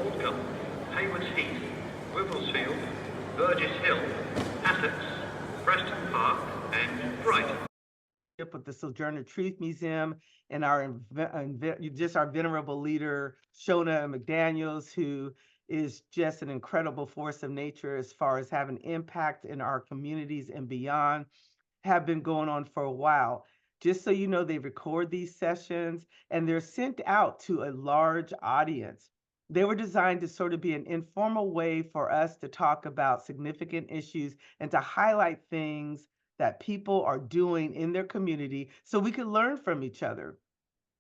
Aldcombe, Haywards Heath, Wivelsfield, Burgess Hill, Essex, Preston Park, and Brighton. With the Sojourner Truth Museum and our venerable leader, Shona McDaniels, who is just an incredible force of nature as far as having impact in our communities and beyond, have been going on for a while. Just so you know, they record these sessions and they're sent out to a large audience. They were designed to sort of be an informal way for us to talk about significant issues and to highlight things that people are doing in their community so we could learn from each other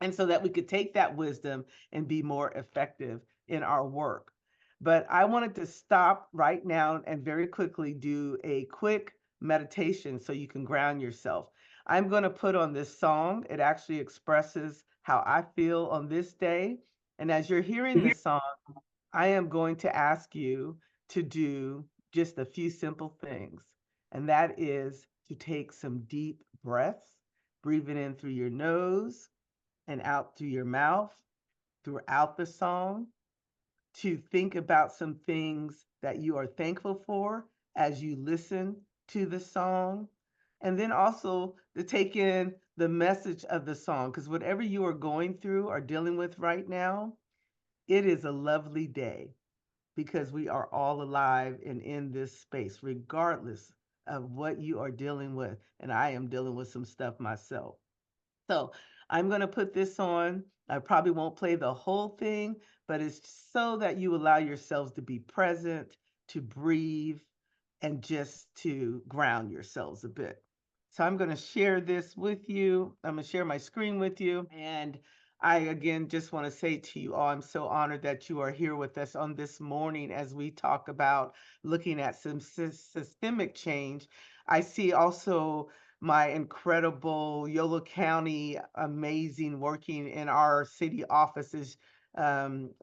and so that we could take that wisdom and be more effective in our work. But I wanted to stop right now and very quickly do a quick meditation so you can ground yourself. I'm going to put on this song. It actually expresses how I feel on this day. And as you're hearing this song, I am going to ask you to do just a few simple things. And that is to take some deep breaths, breathing in through your nose and out through your mouth throughout the song, to think about some things that you are thankful for as you listen to the song, and then also to take in the message of the song, because whatever you are going through or dealing with right now, it is a lovely day because we are all alive and in this space, regardless of what you are dealing with. And I am dealing with some stuff myself. So I'm going to put this on. I probably won't play the whole thing, but it's so that you allow yourselves to be present, to breathe, and just to ground yourselves a bit. So I'm going to share this with you. I'm going to share my screen with you. And I, again, just want to say to you all, I'm so honored that you are here with us on this morning as we talk about looking at some systemic change. I see also my incredible Yolo County, amazing working in our city offices.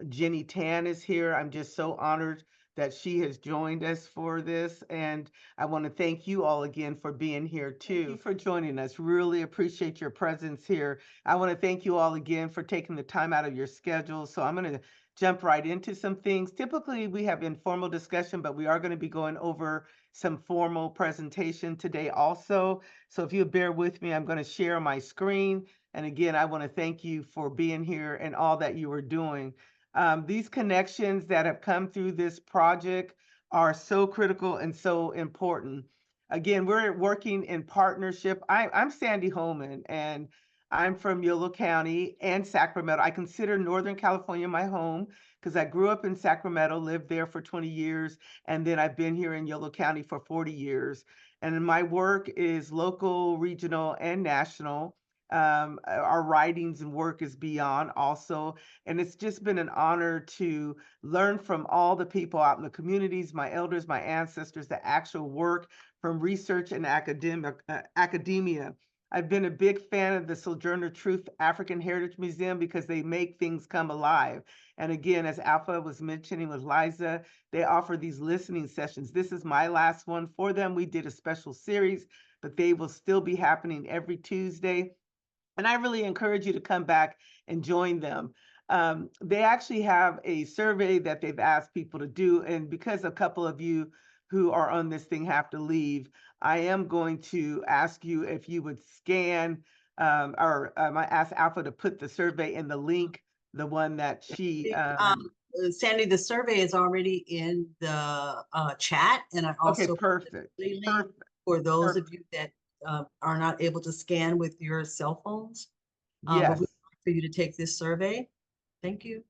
Jenny Tan is here. I'm just so honored that she has joined us for this. And I want to thank you all again for being here too. Thank you for joining us. Really appreciate your presence here. I want to thank you all again for taking the time out of your schedule. So I'm going to jump right into some things. Typically we have informal discussion, but we are going to be going over some formal presentation today also. So if you bear with me, I'm going to share my screen. And again, I want to thank you for being here and all that you are doing. These connections that have come through this project are so critical and so important. Again, we're working in partnership. I'm Sandy Holman, and I'm from Yolo County and Sacramento. I consider Northern California my home because I grew up in Sacramento, lived there for 20 years, and then I've been here in Yolo County for 40 years. And my work is local, regional, and national. Our writings and work is beyond also. And it's just been an honor to learn from all the people out in the communities, my elders, my ancestors, the actual work from research and academia. I've been a big fan of the Sojourner Truth African Heritage Museum because they make things come alive. And again, as Alpha was mentioning with Liza, they offer these listening sessions. This is my last one for them. We did a special series, but they will still be happening every Tuesday. And I really encourage you to come back and join them. They actually have a survey that they've asked people to do. And because a couple of you who are on this thing have to leave, I am going to ask you if you would scan I asked Alpha to put the survey in the link, the one that she. Sandy, the survey is already in the chat. And I also okay, perfect. For those of you that are not able to scan with your cell phones. Yes. But we'd like for you to take this survey. Thank you.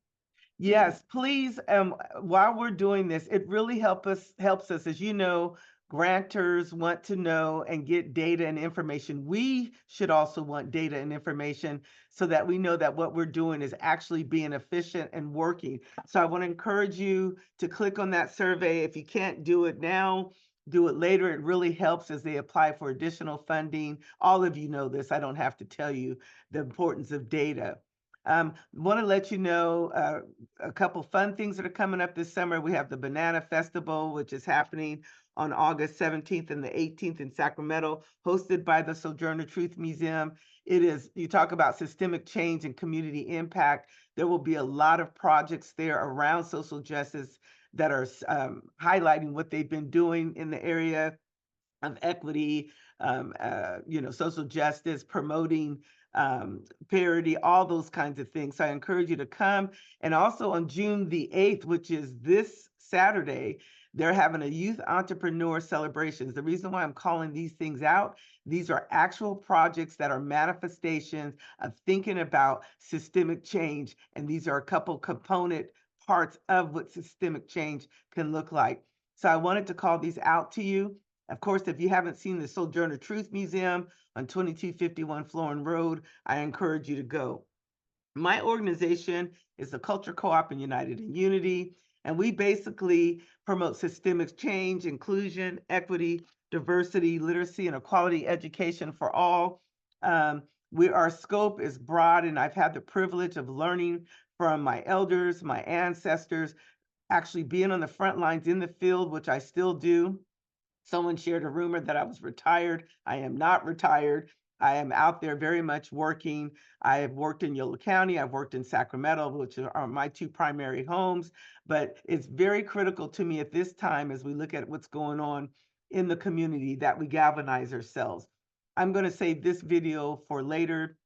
Yes, please. While we're doing this, it really helps us, as you know, grantors want to know and get data and information. We should also want data and information so that we know that what we're doing is actually being efficient and working. So I want to encourage you to click on that survey. If you can't do it now, do it later. It really helps as they apply for additional funding. All of you know this. I don't have to tell you the importance of data. Want to let you know a couple fun things that are coming up this summer. We have the Banana Festival, which is happening on August 17th and the 18th in Sacramento, hosted by the Sojourner Truth Museum. It is, you talk about systemic change and community impact. There will be a lot of projects there around social justice that are highlighting what they've been doing in the area of equity, social justice, promoting parity, all those kinds of things. So I encourage you to come. And also on June the 8th, which is this Saturday, they're having a youth entrepreneur celebrations. The reason why I'm calling these things out, these are actual projects that are manifestations of thinking about systemic change. And these are a couple component parts of what systemic change can look like. So I wanted to call these out to you. Of course, if you haven't seen the Sojourner Truth Museum on 2251 Florin Road, I encourage you to go. My organization is the Culture Co-op and United in Unity, and we basically promote systemic change, inclusion, equity, diversity, literacy, and equality education for all. Our scope is broad, and I've had the privilege of learning from my elders, my ancestors, actually being on the front lines in the field, which I still do. Someone shared a rumor that I was retired. I am not retired. I am out there very much working. I have worked in Yolo County. I've worked in Sacramento, which are my two primary homes. But it's very critical to me at this time, as we look at what's going on in the community, that we galvanize ourselves. I'm going to save this video for later,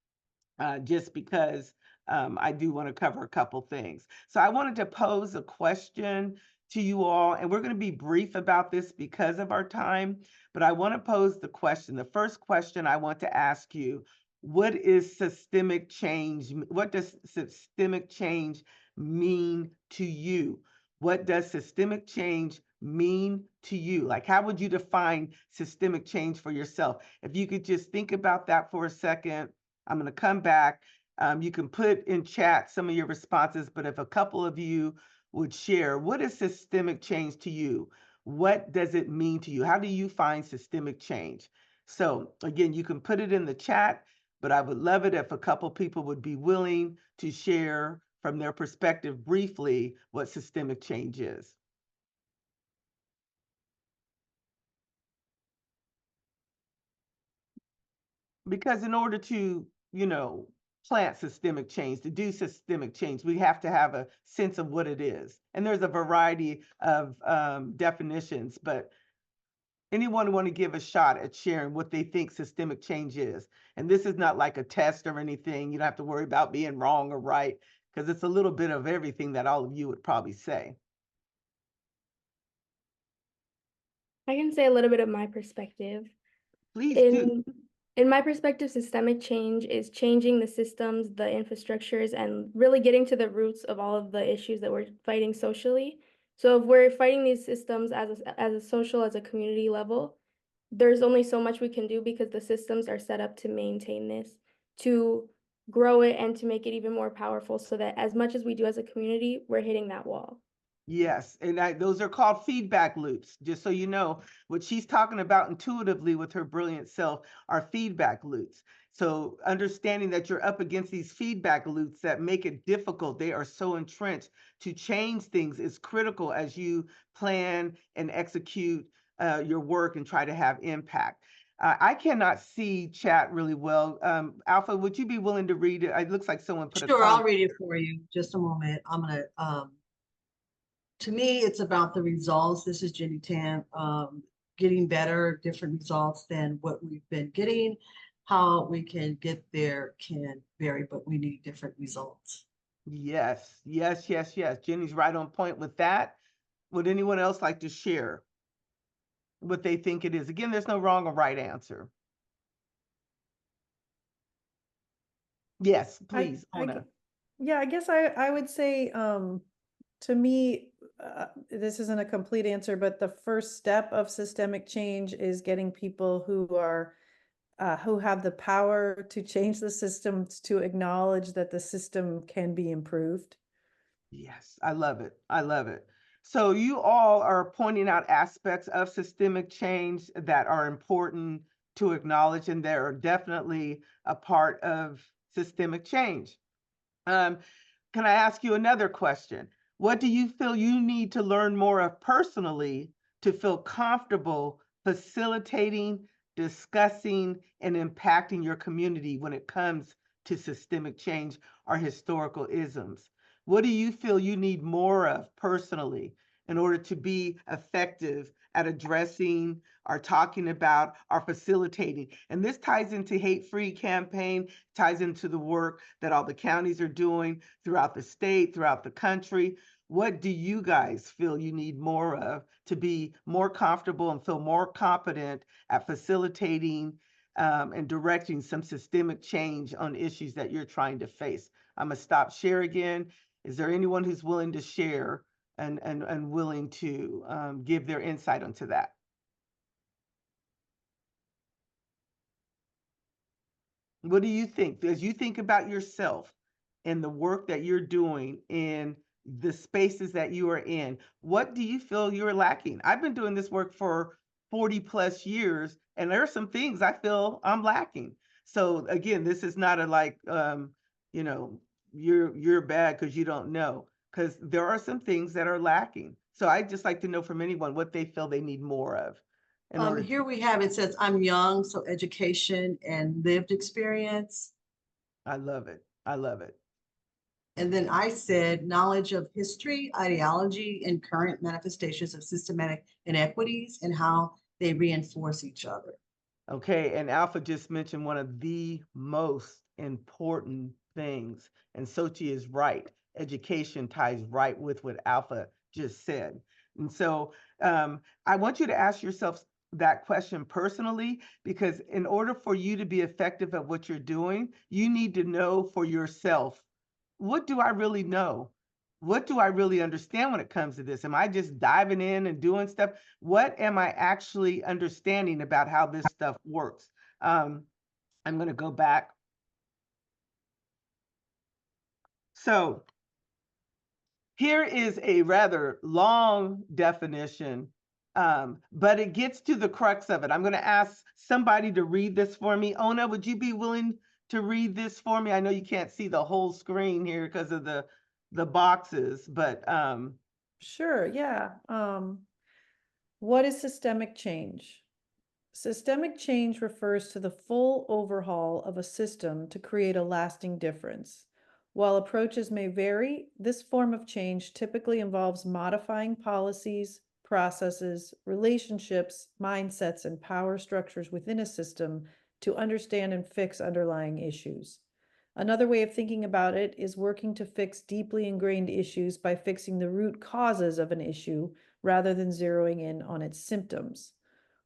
just because I do want to cover a couple things. So I wanted to pose a question to you all, and we're going to be brief about this because of our time, but I want to pose the question. The first question I want to ask you, what is systemic change? What does systemic change mean to you? What does systemic change mean to you? Like, how would you define systemic change for yourself? If you could just think about that for a second. I'm going to come back. You can put in chat some of your responses, but if a couple of you would share, what is systemic change to you? What does it mean to you? How do you find systemic change? So again, you can put it in the chat, but I would love it if a couple people would be willing to share from their perspective briefly what systemic change is. Because in order to, plant systemic change, to do systemic change, we have to have a sense of what it is. And there's a variety of definitions, but anyone want to give a shot at sharing what they think systemic change is? And this is not like a test or anything. You don't have to worry about being wrong or right, because it's a little bit of everything that all of you would probably say. I can say a little bit of my perspective. Please do. In my perspective, systemic change is changing the systems, the infrastructures, and really getting to the roots of all of the issues that we're fighting socially. So if we're fighting these systems as a social, as a community level, there's only so much we can do because the systems are set up to maintain this, to grow it, and to make it even more powerful so that as much as we do as a community, we're hitting that wall. Yes, and those are called feedback loops. Just so you know, what she's talking about intuitively with her brilliant self are feedback loops. So understanding that you're up against these feedback loops that make it difficult, they are so entrenched. To change things is critical as you plan and execute your work and try to have impact. I cannot see chat really well. Alpha, would you be willing to read it? It looks like someone put a Sure, comment. I'll read it for you. Just a moment. I'm gonna to me, it's about the results. This is Jenny Tan, getting better, different results than what we've been getting. How we can get there can vary, but we need different results. Yes, yes, yes, yes. Jenny's right on point with that. Would anyone else like to share what they think it is? Again, there's no wrong or right answer. Yes, please, Ona. Yeah, I guess I would say, to me, this isn't a complete answer, but the first step of systemic change is getting people who are who have the power to change the systems to acknowledge that the system can be improved. Yes, I love it. I love it. So you all are pointing out aspects of systemic change that are important to acknowledge, and they are definitely a part of systemic change. Can I ask you another question? What do you feel you need to learn more of personally to feel comfortable facilitating, discussing, and impacting your community when it comes to systemic change or historical isms? What do you feel you need more of personally in order to be effective at addressing or talking about or facilitating? And this ties into hate-free campaign, ties into the work that all the counties are doing throughout the state, throughout the country. What do you guys feel you need more of to be more comfortable and feel more competent at facilitating and directing some systemic change on issues that you're trying to face? I'm gonna stop share again. Is there anyone who's willing to share and willing to give their insight onto that? What do you think? As you think about yourself and the work that you're doing in the spaces that you are in, what do you feel you're lacking? I've been doing this work for 40 plus years, and there are some things I feel I'm lacking. So again, this is not a like, you know, you're bad because you don't know, because there are some things that are lacking. So I'd just like to know from anyone what they feel they need more of in order Here we have, it says, I'm young, so education and lived experience. I love it. I love it. And then I said knowledge of history, ideology, and current manifestations of systematic inequities and how they reinforce each other. Okay, and Alpha just mentioned one of the most important things, and Sochi is right. Education ties right with what Alpha just said. And so I want you to ask yourself that question personally, because in order for you to be effective at what you're doing, you need to know for yourself, what do I really know? What do I really understand when it comes to this? Am I just diving in and doing stuff? What am I actually understanding about how this stuff works? I'm going to go back. So here is a rather long definition, but it gets to the crux of it. I'm going to ask somebody to read this for me. Ona, would you be willing to read this for me? I know you can't see the whole screen here because of the boxes, but Sure, yeah. What is systemic change? Systemic change refers to the full overhaul of a system to create a lasting difference. While approaches may vary, this form of change typically involves modifying policies, processes, relationships, mindsets, and power structures within a system to understand and fix underlying issues. Another way of thinking about it is working to fix deeply ingrained issues by fixing the root causes of an issue rather than zeroing in on its symptoms.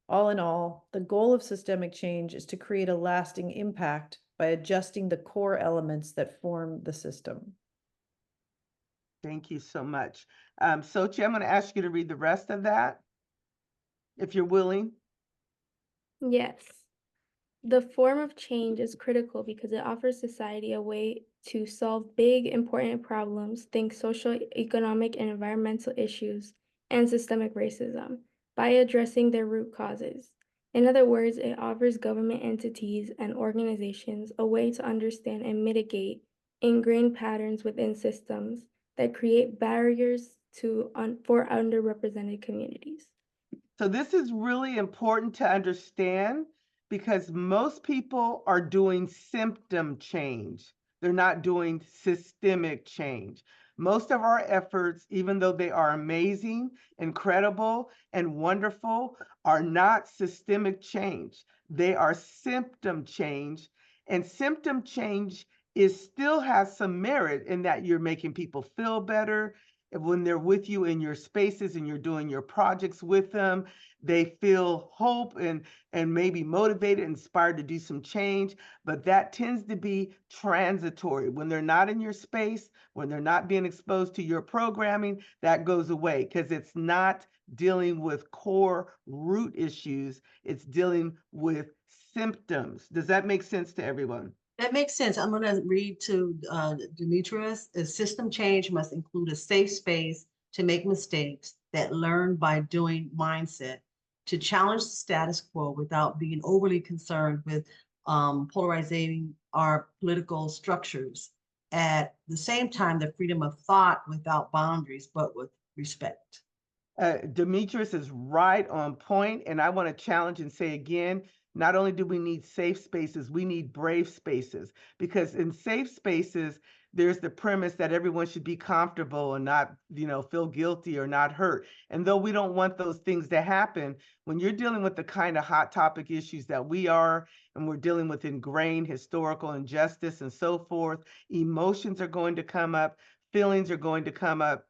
All in all, the goal of systemic change is to create a lasting impact by adjusting the core elements that form the system. thank you so much. Sochi, I'm going to ask you to read the rest of that, if you're willing. Yes. The form of change is critical because it offers society a way to solve big, important problems, think social, economic, and environmental issues, and systemic racism by addressing their root causes. In other words, it offers government entities and organizations a way to understand and mitigate ingrained patterns within systems that create barriers for underrepresented communities. So this is really important to understand because most people are doing symptom change. They're not doing systemic change. Most of our efforts, even though they are amazing, incredible, and wonderful, are not systemic change. They are symptom change. And symptom change still has some merit in that you're making people feel better. When they're with you in your spaces and you're doing your projects with them, they feel hope and maybe motivated, inspired to do some change, but that tends to be transitory. When they're not in your space, when they're not being exposed to your programming, that goes away because it's not dealing with core root issues, it's dealing with symptoms. Does that make sense to everyone? That makes sense. I'm going to read to Demetrius. A system change must include a safe space to make mistakes that learn by doing mindset, to challenge the status quo without being overly concerned with polarizing our political structures, at the same time, the freedom of thought without boundaries, but with respect. Demetrius is right on point, and I want to challenge and say again, not only do we need safe spaces, we need brave spaces, because in safe spaces, there's the premise that everyone should be comfortable and not, feel guilty or not hurt. And though we don't want those things to happen, when you're dealing with the kind of hot topic issues that we are, and we're dealing with ingrained historical injustice and so forth, emotions are going to come up, feelings are going to come up.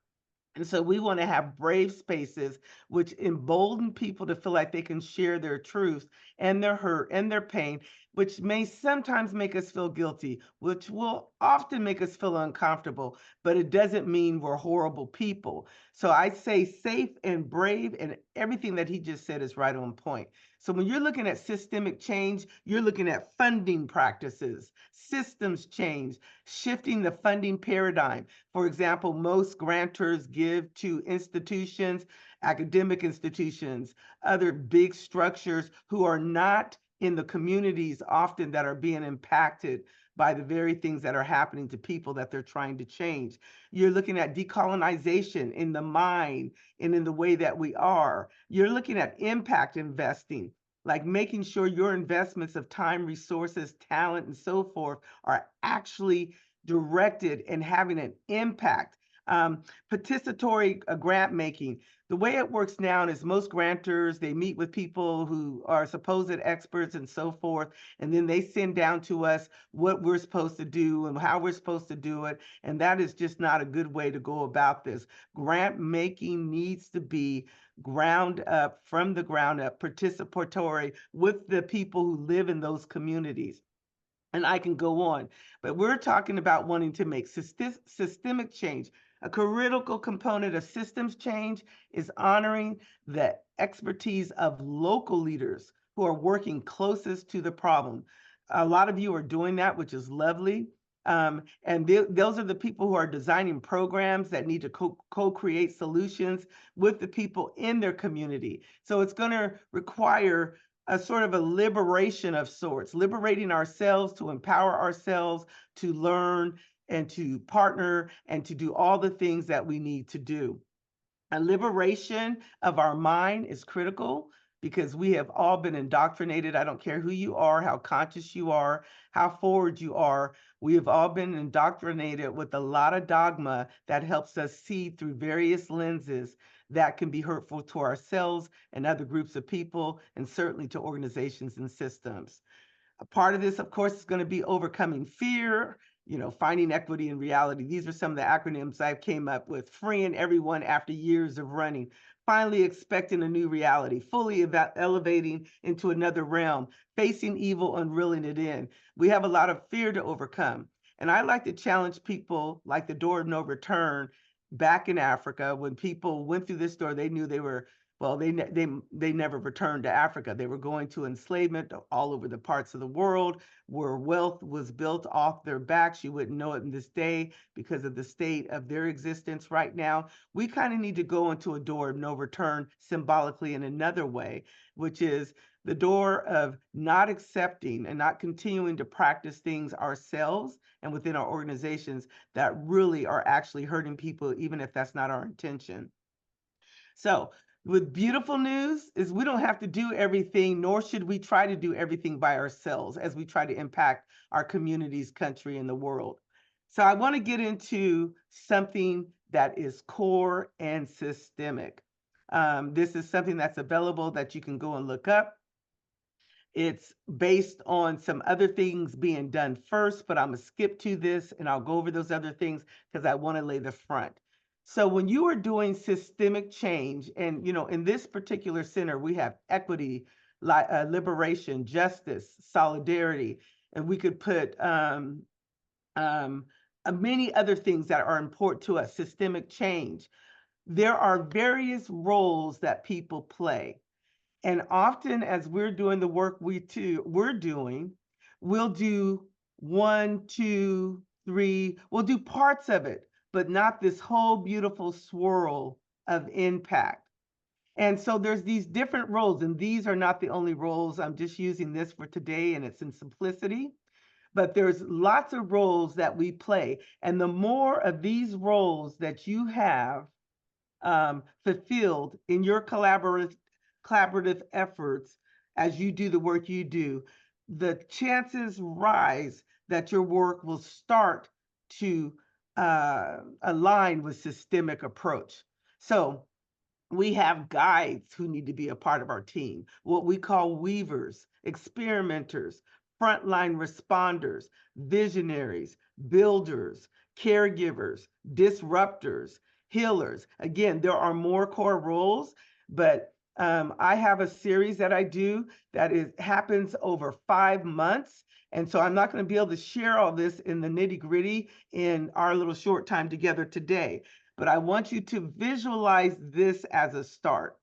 And so we want to have brave spaces which embolden people to feel like they can share their truth and their hurt and their pain, which may sometimes make us feel guilty, which will often make us feel uncomfortable, but it doesn't mean we're horrible people. So I say safe and brave, and everything that he just said is right on point. So when you're looking at systemic change, you're looking at funding practices, systems change, shifting the funding paradigm. For example, most grantors give to institutions, academic institutions, other big structures who are not in the communities often that are being impacted by the very things that are happening to people that they're trying to change. You're looking at decolonization in the mind and in the way that we are. You're looking at impact investing, like making sure your investments of time, resources, talent, and so forth are actually directed and having an impact. Participatory grant making. The way it works now is most grantors, they meet with people who are supposed experts and so forth, and then they send down to us what we're supposed to do and how we're supposed to do it. And that is just not a good way to go about this. Grant making needs to be ground up, from the ground up, participatory with the people who live in those communities. And I can go on, but we're talking about wanting to make systemic change. A critical component of systems change is honoring the expertise of local leaders who are working closest to the problem. A lot of you are doing that, which is lovely. And those are the people who are designing programs that need to co-create solutions with the people in their community. So it's going to require a sort of a liberation of sorts, liberating ourselves to empower ourselves to learn and to partner and to do all the things that we need to do. A liberation of our mind is critical because we have all been indoctrinated. I don't care who you are, how conscious you are, how forward you are. We have all been indoctrinated with a lot of dogma that helps us see through various lenses that can be hurtful to ourselves and other groups of people, and certainly to organizations and systems. A part of this, of course, is going to be overcoming fear, finding equity in reality. These are some of the acronyms I came up with. Freeing everyone after years of running. Finally expecting a new reality. Fully elevating into another realm. Facing evil and reeling it in. We have a lot of fear to overcome. And I like to challenge people, like the door of no return back in Africa. When people went through this door, they knew they were, well, they never returned to Africa. They were going to enslavement all over the parts of the world where wealth was built off their backs. You wouldn't know it in this day because of the state of their existence right now. We kind of need to go into a door of no return symbolically in another way, which is the door of not accepting and not continuing to practice things ourselves and within our organizations that really are actually hurting people, even if that's not our intention. So with beautiful news is we don't have to do everything, nor should we try to do everything by ourselves as we try to impact our communities, country, and the world. So I want to get into something that is core and systemic. This is something that's available that you can go and look up. It's based on some other things being done first, but I'm going to skip to this and I'll go over those other things because I want to lay the front. So when you are doing systemic change, and in this particular center, we have equity, liberation, justice, solidarity, and we could put many other things that are important to us, systemic change. There are various roles that people play. And often as we're doing the work we're doing, we'll do 1, 2, 3, we'll do parts of it, but not this whole beautiful swirl of impact. And so there's these different roles, and these are not the only roles. I'm just using this for today, and it's in simplicity. but there's lots of roles that we play. And the more of these roles that you have fulfilled in your collaborative efforts as you do the work you do, the chances rise that your work will start to align with systemic approach. So we have guides who need to be a part of our team, what we call weavers, experimenters, frontline responders, visionaries, builders, caregivers, disruptors, healers. Again, there are more core roles, but I have a series that I do that happens over 5 months. And so I'm not going to be able to share all this in the nitty-gritty in our little short time together today, but I want you to visualize this as a start.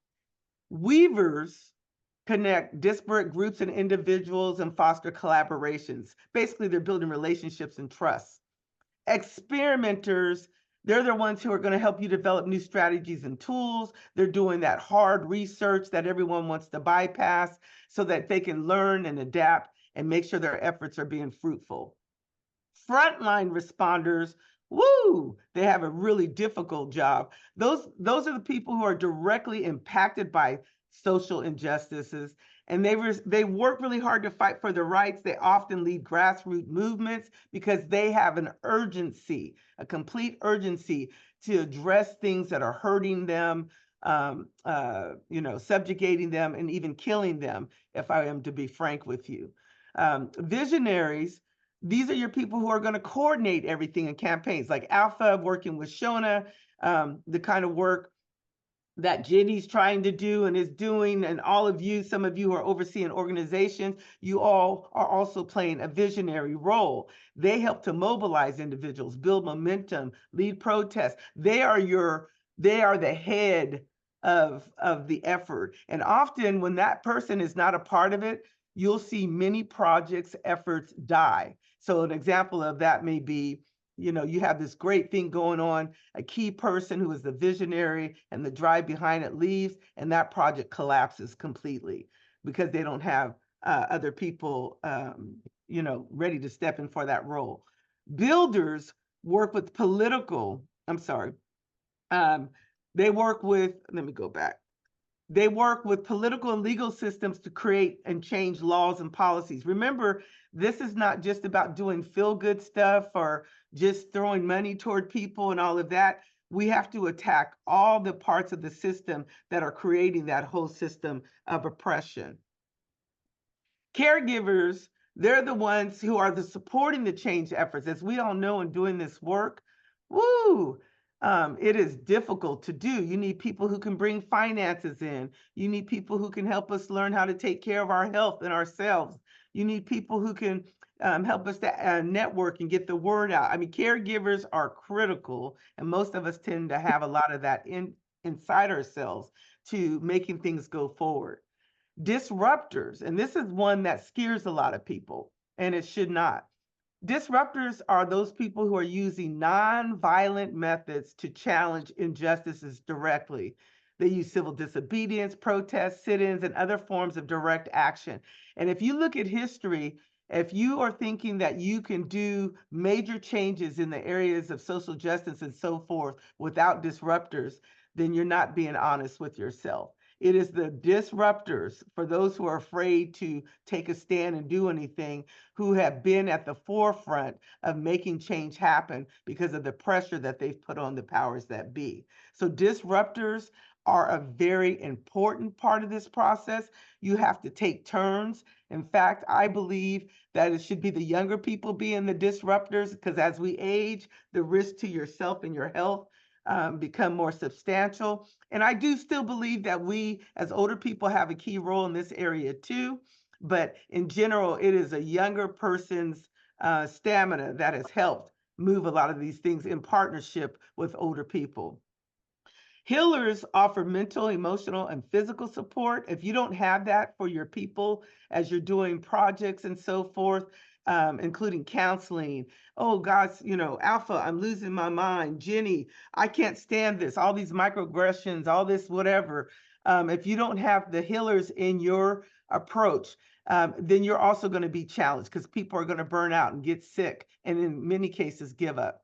Weavers connect disparate groups and individuals and foster collaborations. Basically, they're building relationships and trust. Experimenters, they're the ones who are going to help you develop new strategies and tools. They're doing that hard research that everyone wants to bypass so that they can learn and adapt and make sure their efforts are being fruitful. Frontline responders, woo, they have a really difficult job. Those are the people who are directly impacted by social injustices, and they work really hard to fight for their rights. They often lead grassroots movements because they have an urgency, a complete urgency to address things that are hurting them, subjugating them, and even killing them, if I am to be frank with you. Visionaries, these are your people who are going to coordinate everything in campaigns, like Alpha working with Shona, the kind of work that Jenny's trying to do and is doing, and all of you, some of you who are overseeing organizations, you all are also playing a visionary role. They help to mobilize individuals, build momentum, lead protests. They are the head of the effort. And often when that person is not a part of it, you'll see many projects, efforts die. So an example of that may be, you have this great thing going on, a key person who is the visionary and the drive behind it leaves, and that project collapses completely because they don't have other people, ready to step in for that role. Builders work with they work with, let me go back. They work with political and legal systems to create and change laws and policies. Remember, this is not just about doing feel-good stuff or just throwing money toward people and all of that. We have to attack all the parts of the system that are creating that whole system of oppression. Caregivers, they're the ones who are supporting the change efforts. As we all know in doing this work, it is difficult to do. You need people who can bring finances in. You need people who can help us learn how to take care of our health and ourselves. You need people who can help us to network and get the word out. I mean, caregivers are critical, and most of us tend to have a lot of that inside ourselves to making things go forward. Disruptors, and this is one that scares a lot of people, and it should not. Disruptors are those people who are using non-violent methods to challenge injustices directly. They use civil disobedience, protests, sit-ins, and other forms of direct action. And if you look at history, if you are thinking that you can do major changes in the areas of social justice and so forth without disruptors, then you're not being honest with yourself. It is the disruptors, for those who are afraid to take a stand and do anything, who have been at the forefront of making change happen because of the pressure that they've put on the powers that be. So disruptors are a very important part of this process. You have to take turns. In fact, I believe that it should be the younger people being the disruptors, because as we age, the risk to yourself and your health become more substantial. And I do still believe that we as older people have a key role in this area too. But in general, it is a younger person's stamina that has helped move a lot of these things in partnership with older people. Healers offer mental, emotional, and physical support. If you don't have that for your people as you're doing projects and so forth, including counseling. Oh gosh, Alpha, I'm losing my mind. Jenny, I can't stand this. All these microaggressions, all this whatever. If you don't have the healers in your approach, then you're also going to be challenged because people are going to burn out and get sick and in many cases give up.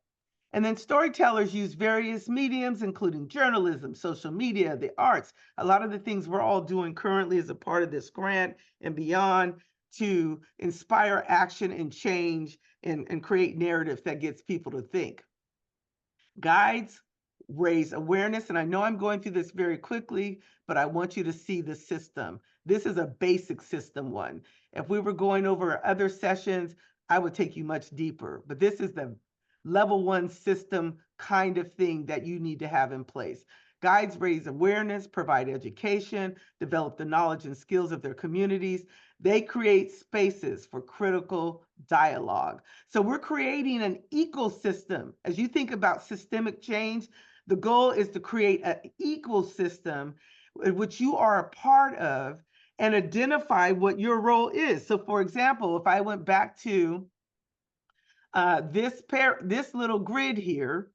And then storytellers use various mediums, including journalism, social media, the arts, a lot of the things we're all doing currently as a part of this grant and beyond to inspire action and change and create narrative that gets people to think. Guides raise awareness, and I know I'm going through this very quickly, but I want you to see the system. This is a basic system one. If we were going over other sessions, I would take you much deeper, but this is the level 1 system kind of thing that you need to have in place. Guides raise awareness, provide education, develop the knowledge and skills of their communities. They create spaces for critical dialogue. So we're creating an ecosystem. As you think about systemic change, the goal is to create an ecosystem which you are a part of and identify what your role is. So for example, if I went back to this little grid here,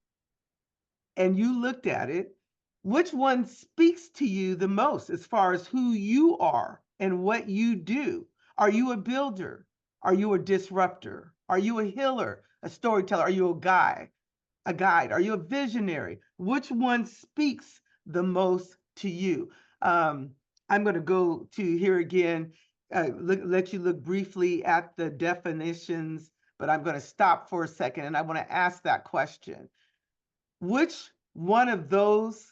and you looked at it, which one speaks to you the most as far as who you are and what you do? Are you a builder? Are you a disruptor? Are you a healer, a storyteller? Are you a guide? Are you a visionary? Which one speaks the most to you? I'm going to go to here again, let you look briefly at the definitions, but I'm going to stop for a second and I want to ask that question. Which one of those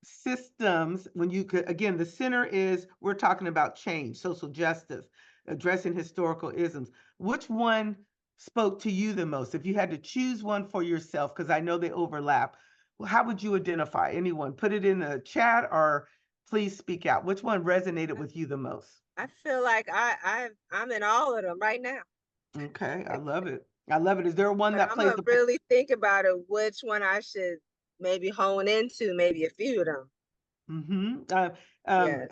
systems, when you could, again, the center is, we're talking about change, social justice, addressing historical isms. Which one spoke to you the most? If you had to choose one for yourself, because I know they overlap, how would you identify anyone? Put it in the chat or please speak out. Which one resonated with you the most? I feel like I'm in all of them right now. Okay, I love it. I love it. Is there one But that I'm plays gonna really think about it, which one I should maybe hone into, maybe a few of them. Yes.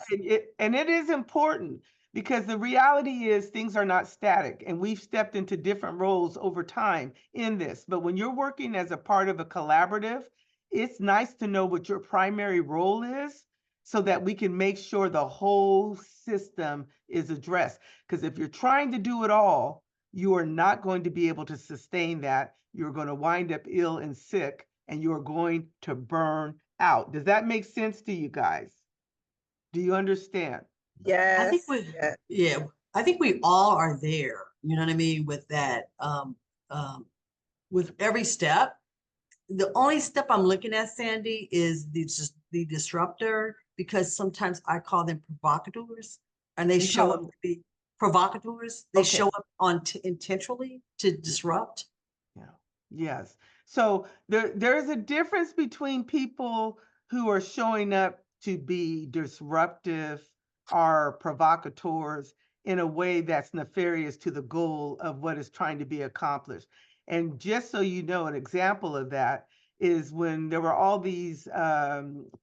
And it is important because the reality is things are not static and we've stepped into different roles over time in this. But when you're working as a part of a collaborative, it's nice to know what your primary role is so that we can make sure the whole system is addressed. Because if you're trying to do it all, you are not going to be able to sustain that. You're going to wind up ill and sick and you're going to burn out. Does that make sense to you guys? Do you understand? Yes. I think yeah, I think we all are there. You know what I mean? With that, with every step. The only step I'm looking at, Sandy, is the disruptor, because sometimes I call them provocateurs, and they show up to be provocateurs. They show up intentionally to disrupt. Yeah. Yes. So there's a difference between people who are showing up to be disruptive or provocateurs in a way that's nefarious to the goal of what is trying to be accomplished. And just so you know, an example of that is when there were all these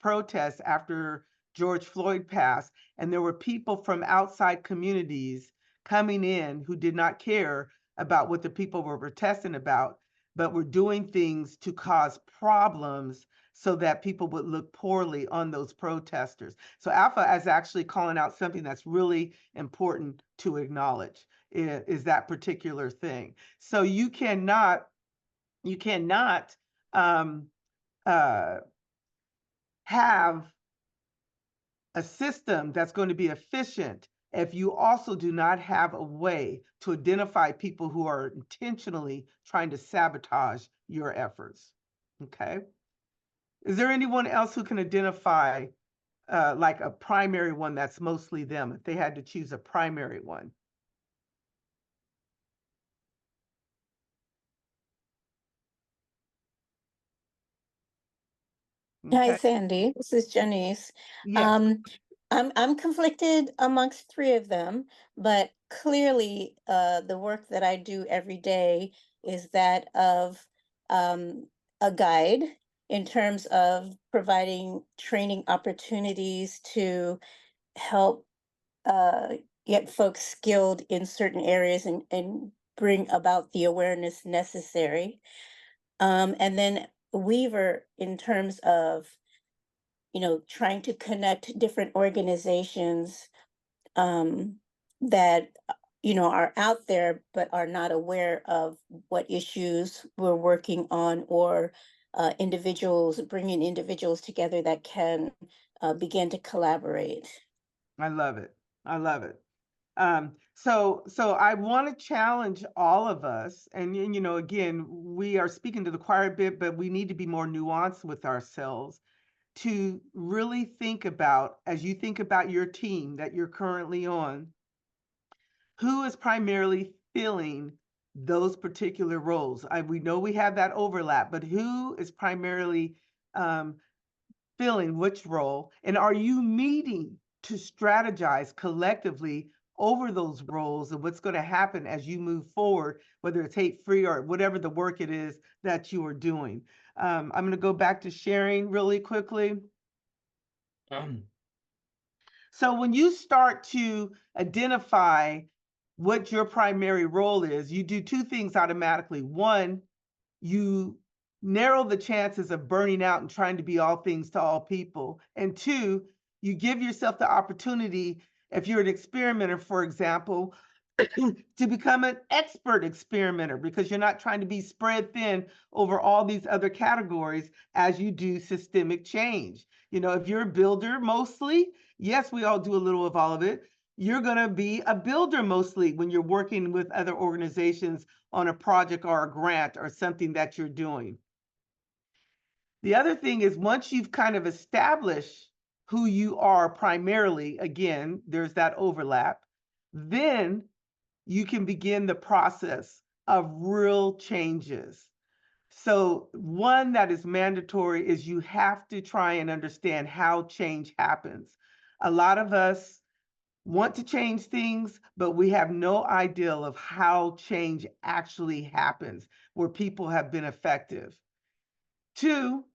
protests after George Floyd passed, and there were people from outside communities coming in who did not care about what the people were protesting about, but were doing things to cause problems so that people would look poorly on those protesters. So Alpha is actually calling out something that's really important to acknowledge is that particular thing. So you cannot have a system that's going to be efficient if you also do not have a way to identify people who are intentionally trying to sabotage your efforts. Okay. Is there anyone else who can identify like a primary one that's mostly them, if they had to choose a primary one? Hi, Sandy. This is Janice. Yes. I'm conflicted amongst three of them, but clearly, the work that I do every day is that of a guide in terms of providing training opportunities to help get folks skilled in certain areas and bring about the awareness necessary. And then Weaver in terms of trying to connect different organizations that are out there but are not aware of what issues we're working on, or bringing individuals together that can begin to collaborate. I love it. I love it. So I want to challenge all of us, and again, we are speaking to the choir a bit, but we need to be more nuanced with ourselves to really think about, as you think about your team that you're currently on, who is primarily filling those particular roles. We know we have that overlap, but who is primarily um, filling which role? And are you meeting to strategize collectively over those roles and what's going to happen as you move forward, whether it's hate-free or whatever the work it is that you are doing? I'm going to go back to sharing really quickly. So when you start to identify what your primary role is, you do two things automatically. One, you narrow the chances of burning out and trying to be all things to all people. And two, you give yourself the opportunity, if you're an experimenter, for example, to become an expert experimenter, because you're not trying to be spread thin over all these other categories as you do systemic change. If you're a builder mostly, yes, we all do a little of all of it. You're going to be a builder mostly when you're working with other organizations on a project or a grant or something that you're doing. The other thing is, once you've kind of established who you are primarily, again, there's that overlap, then you can begin the process of real changes. So one that is mandatory is you have to try and understand how change happens. A lot of us want to change things, but we have no idea of how change actually happens, where people have been effective. Two,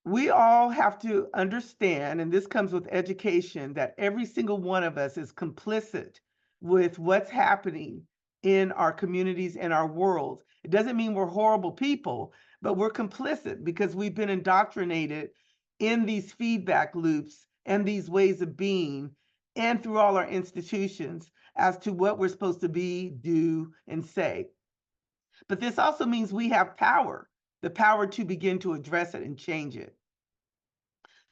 we all have to understand, and this comes with education, that every single one of us is complicit with what's happening in our communities and our world. It doesn't mean we're horrible people, but we're complicit because we've been indoctrinated in these feedback loops and these ways of being, and through all our institutions, as to what we're supposed to be, do, and say. But this also means we have power, the power to begin to address it and change it.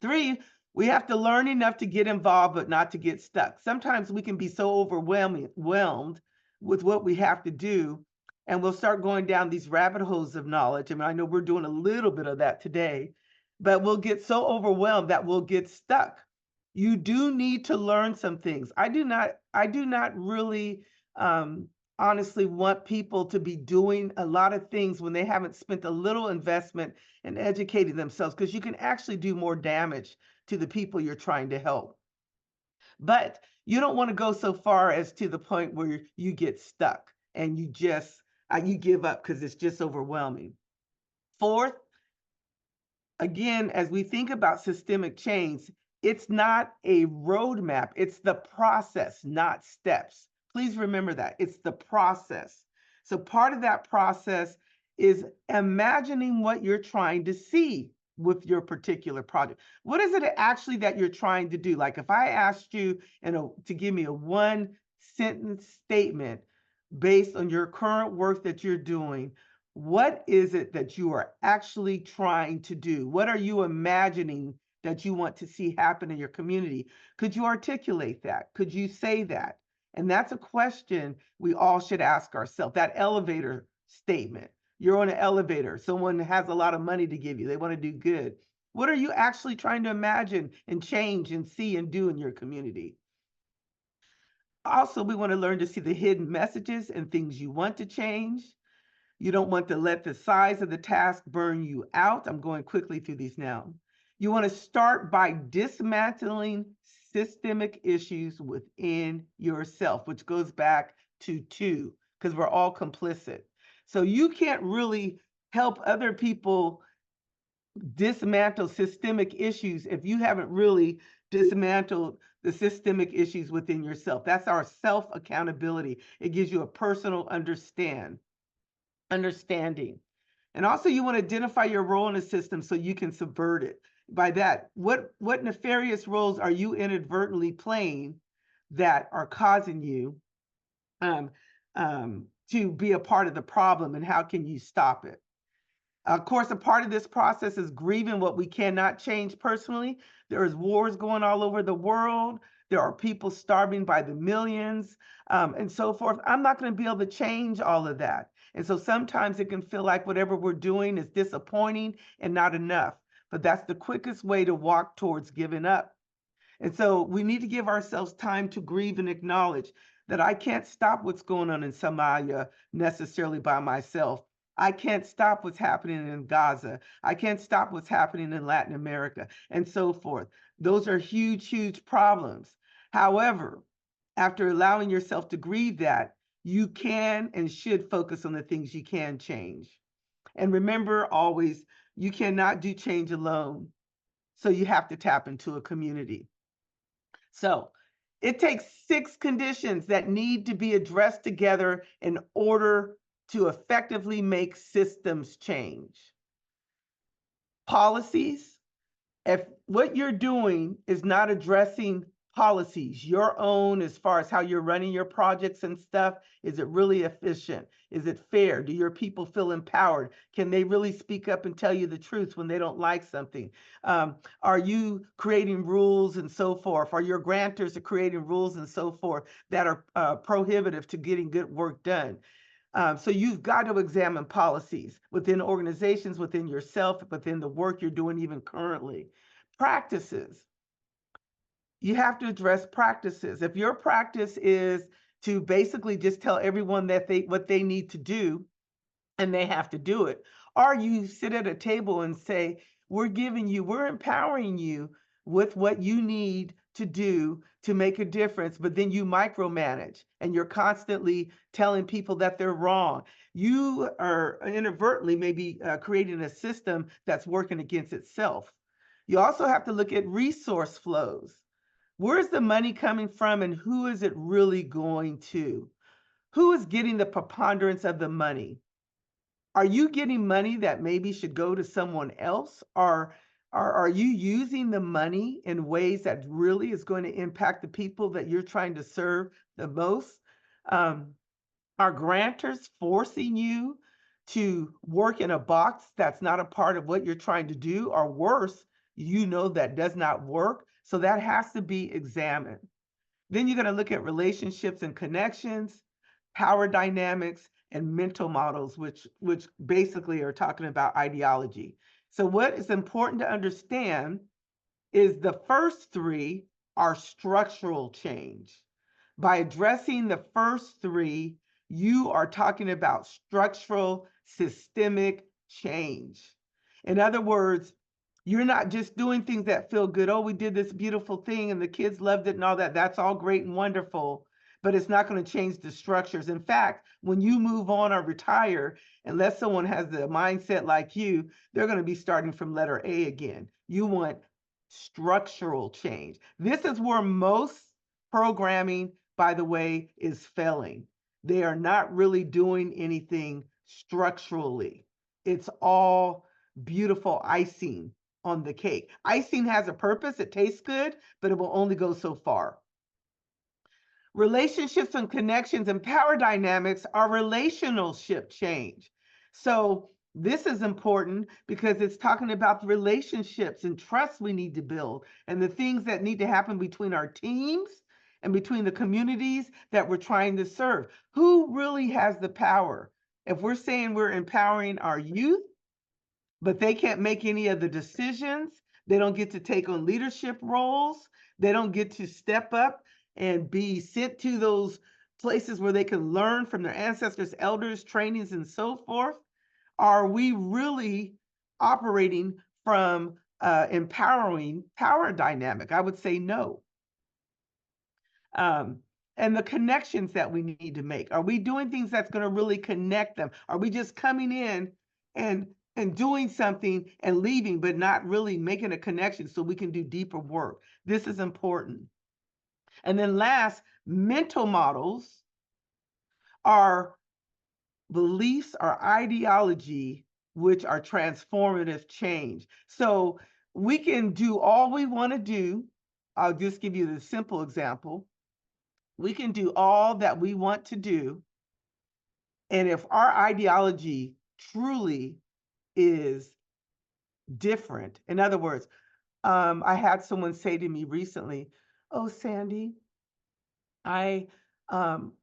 Three, we have to learn enough to get involved, but not to get stuck. Sometimes we can be so overwhelmed with what we have to do, and we'll start going down these rabbit holes of knowledge. I know we're doing a little bit of that today, but we'll get so overwhelmed that we'll get stuck. You do need to learn some things. I do not really honestly want people to be doing a lot of things when they haven't spent a little investment in educating themselves, because you can actually do more damage to the people you're trying to help. But you don't want to go so far as to the point where you get stuck and you give up because it's just overwhelming. Fourth, again, as we think about systemic change, it's not a roadmap, it's the process, not steps. Please remember that. It's the process. So part of that process is imagining what you're trying to see with your particular project. What is it actually that you're trying to do? Like if I asked you to give me a one-sentence statement based on your current work that you're doing, what is it that you are actually trying to do? What are you imagining that you want to see happen in your community? Could you articulate that? Could you say that? And that's a question we all should ask ourselves. That elevator statement. You're on an elevator. Someone has a lot of money to give you. They want to do good. What are you actually trying to imagine and change and see and do in your community? Also, we want to learn to see the hidden messages and things you want to change. You don't want to let the size of the task burn you out. I'm going quickly through these now. You want to start by dismantling systemic issues within yourself, which goes back to two, because we're all complicit. So you can't really help other people dismantle systemic issues if you haven't really dismantled the systemic issues within yourself. That's our self-accountability. It gives you a personal understanding. And also you want to identify your role in the system so you can subvert it. By that, what nefarious roles are you inadvertently playing that are causing you to be a part of the problem, and how can you stop it? Of course, a part of this process is grieving what we cannot change personally. There's wars going all over the world. There are people starving by the millions, and so forth. I'm not going to be able to change all of that. And so sometimes it can feel like whatever we're doing is disappointing and not enough. But that's the quickest way to walk towards giving up. And so we need to give ourselves time to grieve and acknowledge that I can't stop what's going on in Somalia necessarily by myself. I can't stop what's happening in Gaza. I can't stop what's happening in Latin America, and so forth. Those are huge, huge problems. However, after allowing yourself to grieve that, you can and should focus on the things you can change. And remember always, you cannot do change alone. So you have to tap into a community. So it takes 6 conditions that need to be addressed together in order to effectively make systems change. Policies. If what you're doing is not addressing policies, your own, as far as how you're running your projects and stuff, is it really efficient? Is it fair? Do your people feel empowered? Can they really speak up and tell you the truth when they don't like something? Are you creating rules and so forth? Are your grantors creating rules and so forth that are prohibitive to getting good work done? So you've got to examine policies within organizations, within yourself, within the work you're doing even currently. Practices. You have to address practices. If your practice is to basically just tell everyone that what they need to do and they have to do it, or you sit at a table and say, we're empowering you with what you need to do to make a difference, but then you micromanage and you're constantly telling people that they're wrong. You are inadvertently maybe creating a system that's working against itself. You also have to look at resource flows. Where's the money coming from and who is it really going to? Who is getting the preponderance of the money? Are you getting money that maybe should go to someone else? Or are you using the money in ways that really is going to impact the people that you're trying to serve the most? Are grantors forcing you to work in a box that's not a part of what you're trying to do? Or worse, you know that does not work. So that has to be examined. Then you're going to look at relationships and connections, power dynamics, and mental models, which basically are talking about ideology. So what is important to understand is the first 3 are structural change. By addressing the first 3, you are talking about structural, systemic change. In other words, you're not just doing things that feel good. Oh, we did this beautiful thing and the kids loved it and all that. That's all great and wonderful, but it's not going to change the structures. In fact, when you move on or retire, unless someone has the mindset like you, they're going to be starting from letter A again. You want structural change. This is where most programming, by the way, is failing. They are not really doing anything structurally. It's all beautiful icing on the cake. Icing has a purpose. It tastes good, but it will only go so far. Relationships and connections and power dynamics are relationship change. So this is important because it's talking about the relationships and trust we need to build and the things that need to happen between our teams and between the communities that we're trying to serve. Who really has the power? If we're saying we're empowering our youth, but they can't make any of the decisions, they don't get to take on leadership roles, they don't get to step up and be sent to those places where they can learn from their ancestors, elders, trainings, and so forth. Are we really operating from empowering power dynamic? I would say no. And the connections that we need to make. Are we doing things that's going to really connect them? Are we just coming in and doing something and leaving, but not really making a connection so we can do deeper work? This is important. And then last, mental models are beliefs or ideology which are transformative change. So we can do all we want to do. I'll just give you the simple example. We can do all that we want to do. And if our ideology truly is different, in other words, I had someone say to me recently, "Oh, Sandy, I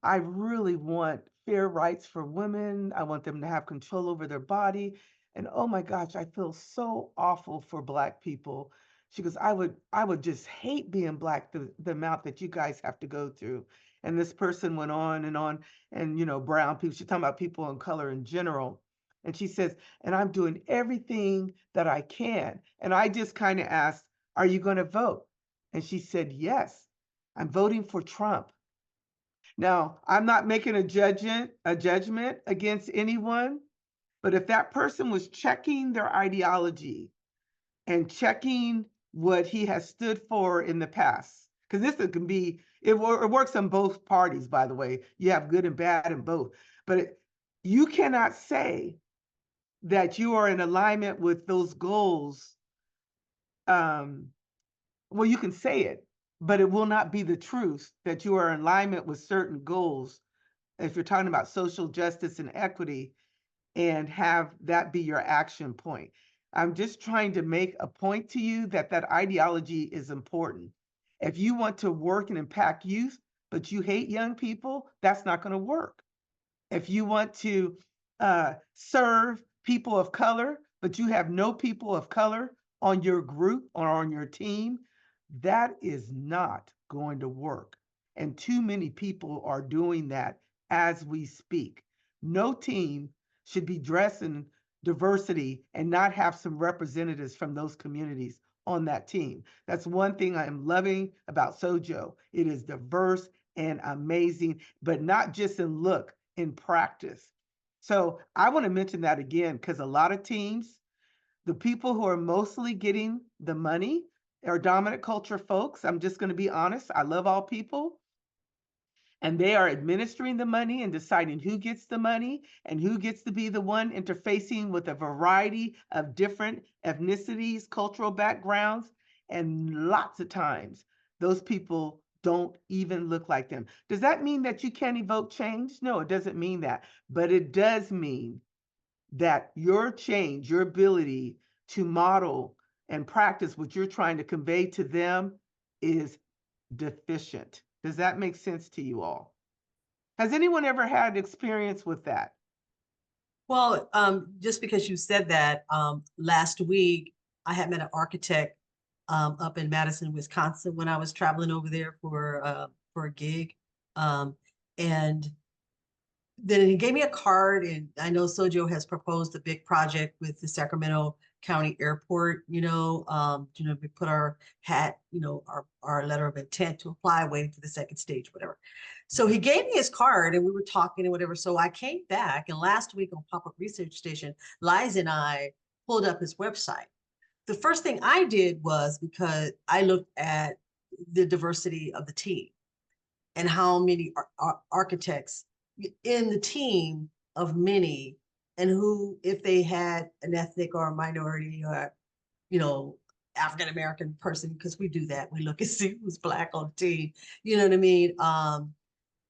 really want fair rights for women. I want them to have control over their body. And oh my gosh, I feel so awful for Black people." She goes, I would just hate being Black, the amount that you guys have to go through. And this person went on, and brown people, she's talking about people of color in general. And she says, and I'm doing everything that I can. And I just kind of asked, are you going to vote? And she said, yes, I'm voting for Trump. Now, I'm not making a judgment against anyone, but if that person was checking their ideology and checking what he has stood for in the past, because this can be, it works on both parties, by the way. You have good and bad in both, but you cannot say that you are in alignment with those goals. Well, you can say it, but it will not be the truth that you are in alignment with certain goals if you're talking about social justice and equity, and have that be your action point. I'm just trying to make a point to you that that ideology is important. If you want to work and impact youth, but you hate young people, that's not going to work. If you want to serve people of color, but you have no people of color on your group or on your team, that is not going to work. And too many people are doing that as we speak. No team should be dressing diversity and not have some representatives from those communities on that team. That's one thing I am loving about Sojo. It is diverse and amazing, but not just in look, in practice. So I want to mention that again, because a lot of teams, the people who are mostly getting the money are dominant culture folks. I'm just going to be honest. I love all people. And they are administering the money and deciding who gets the money and who gets to be the one interfacing with a variety of different ethnicities, cultural backgrounds. And lots of times, those people don't even look like them. Does that mean that you can't evoke change? No, it doesn't mean that. But it does mean that your change, your ability to model and practice what you're trying to convey to them is deficient. Does that make sense to you all? Has anyone ever had experience with that? Well, just because you said that, last week I had met an architect up in Madison, Wisconsin, when I was traveling over there for a gig, and then he gave me a card. And I know Sojo has proposed a big project with the Sacramento County Airport. We put our hat, our letter of intent to apply, waiting for the second stage, whatever. So he gave me his card and we were talking and whatever. So I came back, and last week on Pop-Up Research Station, Liza and I pulled up his website. The first thing I did was, because I looked at the diversity of the team and how many architects in the team of many, and who, if they had an ethnic or a minority or, African American person, because we do that, we look and see who's Black on the team, you know what I mean?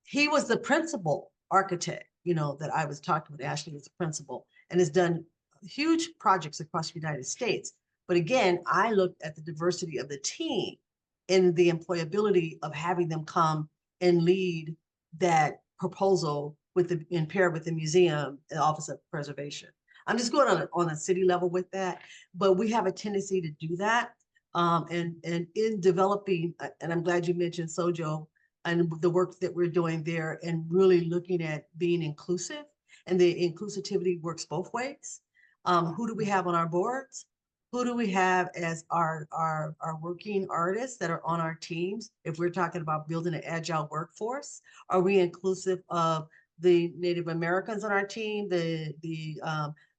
He was the principal architect, that I was talking with. Ashley was the principal and has done huge projects across the United States. But again, I looked at the diversity of the team and the employability of having them come and lead that proposal in pair with the museum and Office of Preservation. I'm just going on a city level with that, but we have a tendency to do that. And in developing, and I'm glad you mentioned Sojo and the work that we're doing there, and really looking at being inclusive, and the inclusivity works both ways. Who do we have on our boards? Who do we have as our working artists that are on our teams? If we're talking about building an agile workforce, are we inclusive of the Native Americans on our team, the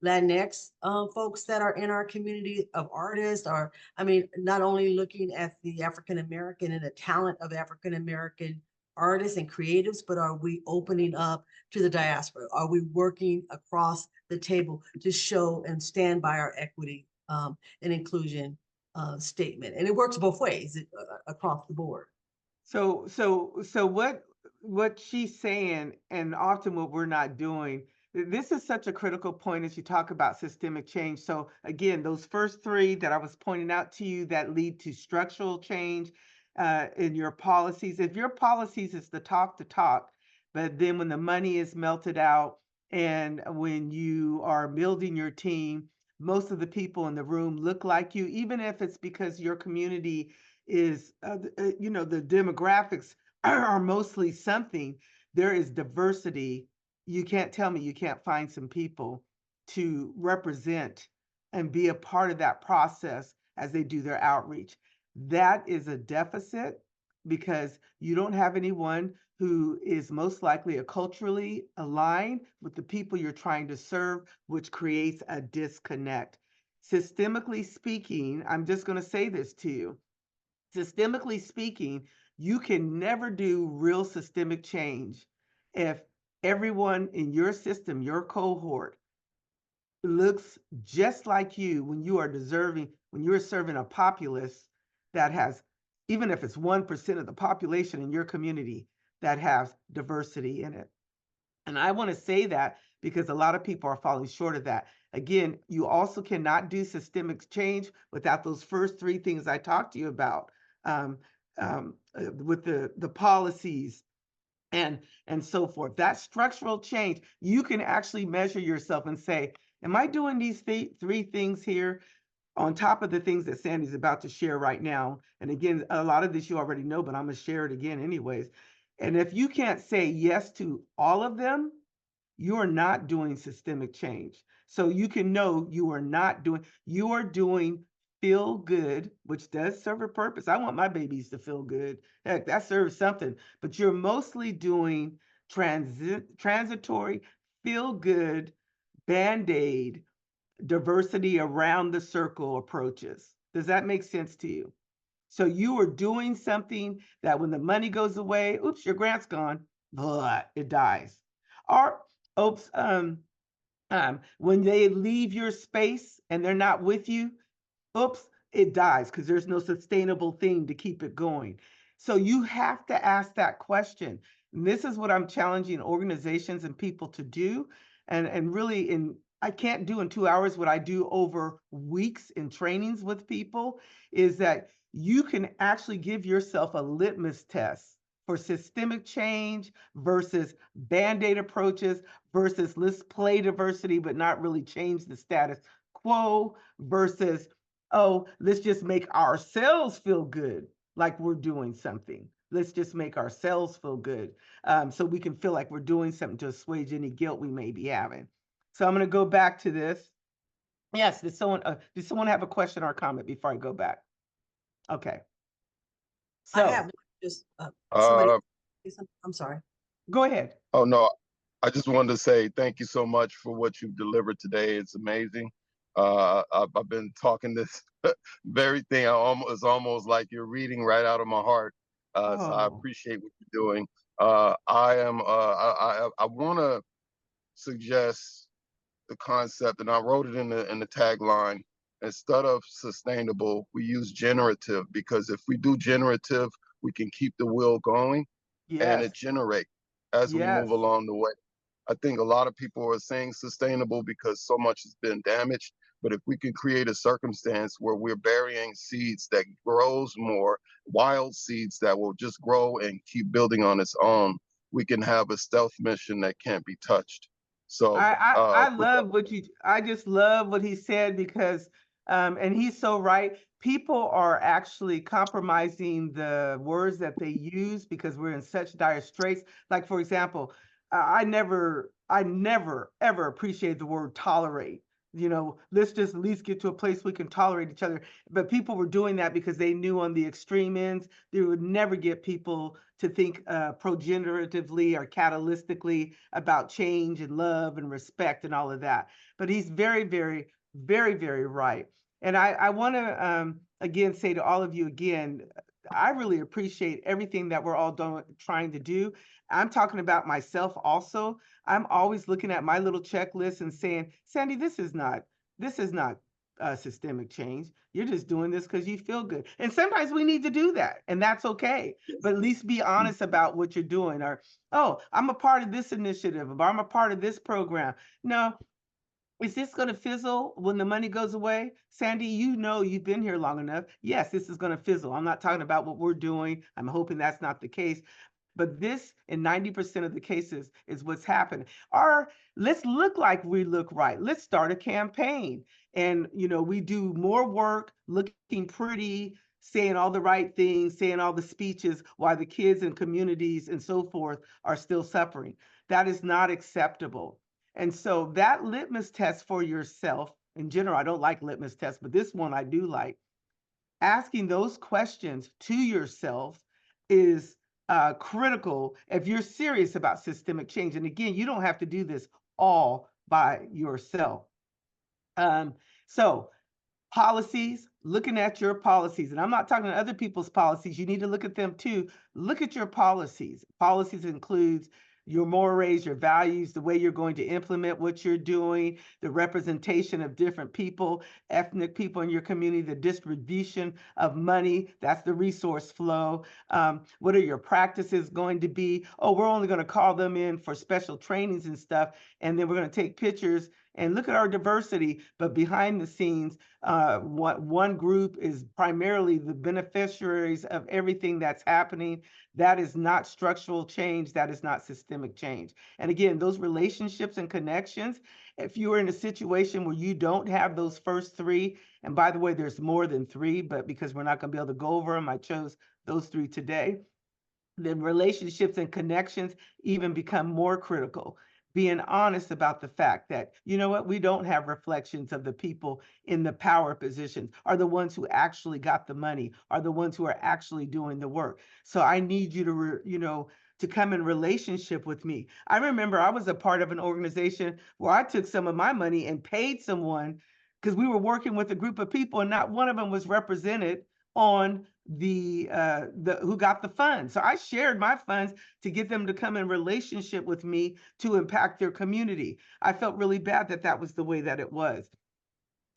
Latinx folks that are in our community of artists? Or, not only looking at the African American and the talent of African American artists and creatives, but are we opening up to the diaspora? Are we working across the table to show and stand by our equity and inclusion statement? And it works both ways across the board. So what what she's saying, and often what we're not doing, this is such a critical point as you talk about systemic change. So again, those first three that I was pointing out to you that lead to structural change in your policies. If your policies is the talk, but then when the money is melted out and when you are building your team, most of the people in the room look like you, even if it's because your community is, the demographics are mostly something, there is diversity. You can't tell me you can't find some people to represent and be a part of that process as they do their outreach. That is a deficit because you don't have anyone who is most likely a culturally aligned with the people you're trying to serve, which creates a disconnect. Systemically speaking, I'm just going to say this to you. Systemically speaking, you can never do real systemic change if everyone in your system, your cohort, looks just like you when you are when you're serving a populace that has, even if it's 1% of the population in your community that has diversity in it. And I want to say that because a lot of people are falling short of that. Again, you also cannot do systemic change without those first three things I talked to you about, with the policies and so forth. That structural change, you can actually measure yourself and say, am I doing these three things here on top of the things that Sandy's about to share right now? And again, a lot of this you already know, but I'm going to share it again anyways. And if you can't say yes to all of them, you are not doing systemic change. So you can know you are doing feel good, which does serve a purpose. I want my babies to feel good. Heck, that serves something. But you're mostly doing transitory, feel good, band-aid, diversity around the circle approaches. Does that make sense to you? So you are doing something that when the money goes away, oops, your grant's gone, blah, it dies. Or, oops, when they leave your space and they're not with you, oops, it dies because there's no sustainable thing to keep it going. So you have to ask that question. And this is what I'm challenging organizations and people to do. And really I can't do in 2 hours what I do over weeks in trainings with people, is that you can actually give yourself a litmus test for systemic change versus band-aid approaches versus let's play diversity but not really change the status quo versus, oh, let's just make ourselves feel good like we're doing something. Let's just make ourselves feel good, so we can feel like we're doing something to assuage any guilt we may be having. So I'm going to go back to this. Yes, did someone have a question or comment before I go back? Okay. I So have just somebody. Uh, I'm sorry. go ahead. oh no, I just wanted to say thank you so much for what you've delivered today. It's amazing. I've been talking this very thing. It's almost like you're reading right out of my heart. So I Oh, appreciate what you're doing. I want to suggest the concept, and I wrote it in the tagline. Instead of sustainable, we use generative, because if we do generative, we can keep the wheel going and yes, it generates as we yes. move along the way. I think a lot of people are saying sustainable because so much has been damaged. But if we can create a circumstance where we're burying seeds that grows more, wild seeds that will just grow and keep building on its own, we can have a stealth mission that can't be touched. So I with that, love I just love what he said because and he's so right. People are actually compromising the words that they use because we're in such dire straits. Like for example, I never ever appreciate the word tolerate. Let's just at least get to a place we can tolerate each other. But people were doing that because they knew on the extreme ends they would never get people to think progeneratively or catalytically about change and love and respect and all of that. But he's very, very, very, very right. And I want to again say to all of you again, I really appreciate everything that we're all trying to do. I'm talking about myself also. I'm always looking at my little checklist and saying, Sandy, this is not systemic change. You're just doing this because you feel good. And sometimes we need to do that, and that's okay. But at least be honest about what you're doing. Or, oh, I'm a part of this initiative, or I'm a part of this program. No, is this going to fizzle when the money goes away? Sandy, you know, you've been here long enough. Yes, this is going to fizzle. I'm not talking about what we're doing. I'm hoping that's not the case. But this, in 90% of the cases, is what's happening. Or let's look like we look right. Let's start a campaign. And, you know, we do more work looking pretty, saying all the right things, saying all the speeches, while the kids and communities and so forth are still suffering. That is not acceptable. And so that litmus test for yourself, in general, I don't like litmus tests, but this one I do like. Asking those questions to yourself is critical if you're serious about systemic change. And again, you don't have to do this all by yourself. So policies, looking at your policies, and I'm not talking other people's policies. You need to look at them too. Look at your policies. Policies includes your mores, your values, the way you're going to implement what you're doing, the representation of different people, ethnic people in your community, the distribution of money, that's the resource flow. What are your practices going to be? Oh, we're only going to call them in for special trainings and stuff, and then we're going to take pictures and look at our diversity, but behind the scenes, what one group is primarily the beneficiaries of everything that's happening. That is not structural change. That is not systemic change. And again, those relationships and connections, if you are in a situation where you don't have those first three, and by the way, there's more than three, but because we're not going to be able to go over them, I chose those three today. The relationships and connections even become more critical. Being honest about the fact that, you know what, we don't have reflections of the people in the power positions, are the ones who actually got the money, are the ones who are actually doing the work. So I need you to, to come in relationship with me. I remember I was a part of an organization where I took some of my money and paid someone because we were working with a group of people and not one of them was represented on the who got the funds. So I shared my funds to get them to come in relationship with me to impact their community. I felt really bad that that was the way that it was.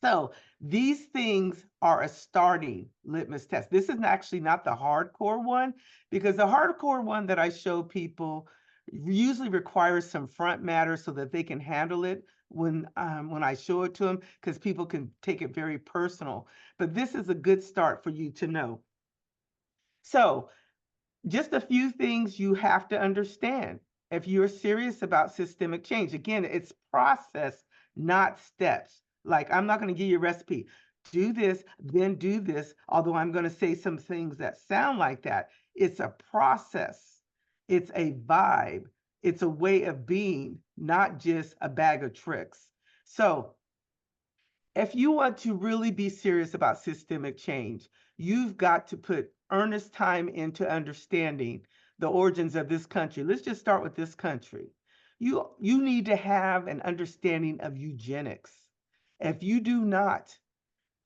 So these things are a starting litmus test. This is actually not the hardcore one, because the hardcore one that I show people usually requires some front matter so that they can handle it when I show it to them, because people can take it very personal. But this is a good start for you to know. So just a few things you have to understand if you're serious about systemic change. Again, it's process, not steps. Like, I'm not going to give you a recipe. Do this, then do this, although I'm going to say some things that sound like that. It's a process. It's a vibe. It's a way of being, not just a bag of tricks. So if you want to really be serious about systemic change, you've got to put earnest time into understanding the origins of this country. Let's just start with this country. You need to have an understanding of eugenics. If you do not,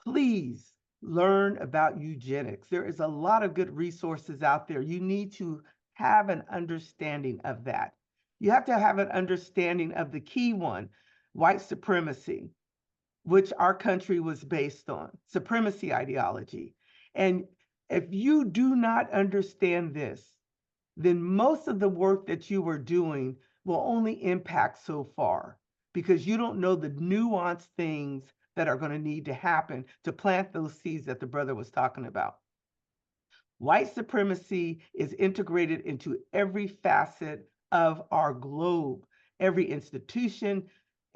please learn about eugenics. There is a lot of good resources out there. You need to have an understanding of that. You have to have an understanding of the key one, white supremacy, which our country was based on, supremacy ideology. And if you do not understand this, then most of the work that you are doing will only impact so far, because you don't know the nuanced things that are going to need to happen to plant those seeds that the brother was talking about. White supremacy is integrated into every facet of our globe, every institution,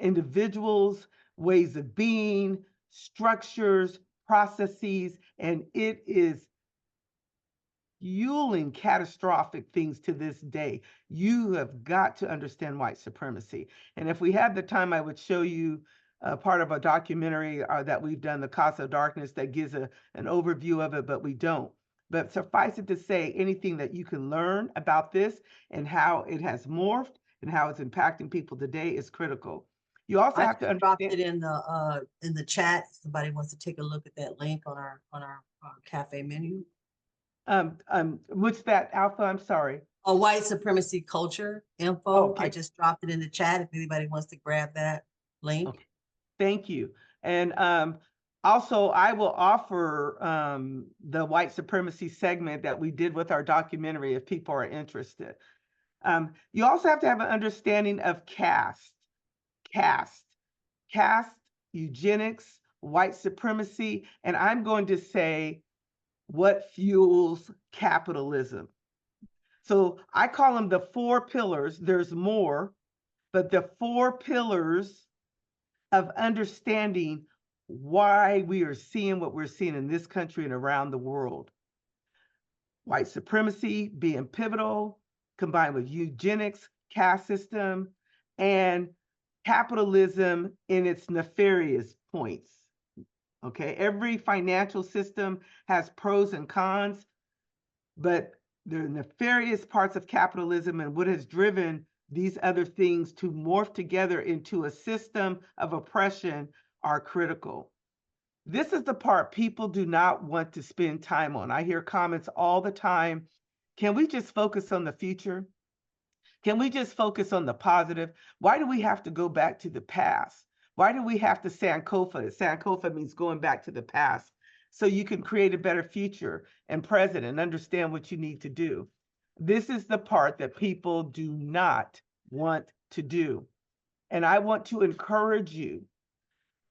individuals, ways of being, structures, processes, and it is fueling catastrophic things to this day. You have got to understand white supremacy. And if we had the time, I would show you part of a documentary that we've done, The Cause of Darkness, that gives an overview of it, but we don't. But suffice it to say, anything that you can learn about this and how it has morphed and how it's impacting people today is critical. You also have to dropped understand. it in the chat. If somebody wants to take a look at that link on our cafe menu. What's that, Alpha? I'm sorry. A white supremacy culture info. Okay. I just dropped it in the chat if anybody wants to grab that link. Okay. Thank you. And Also, I will offer the white supremacy segment that we did with our documentary if people are interested. You also have to have an understanding of caste, eugenics, white supremacy, and I'm going to say what fuels capitalism. So I call them the 4 pillars. There's more, but the 4 pillars of understanding why we are seeing what we're seeing in this country and around the world. White supremacy being pivotal, combined with eugenics, caste system, and capitalism in its nefarious points. Okay, every financial system has pros and cons, but the nefarious parts of capitalism and what has driven these other things to morph together into a system of oppression are critical. This is the part people do not want to spend time on. I hear comments all the time. Can we just focus on the future? Can we just focus on the positive? Why do we have to go back to the past? Why do we have to Sankofa? Sankofa means going back to the past so you can create a better future and present and understand what you need to do. This is the part that people do not want to do. And I want to encourage you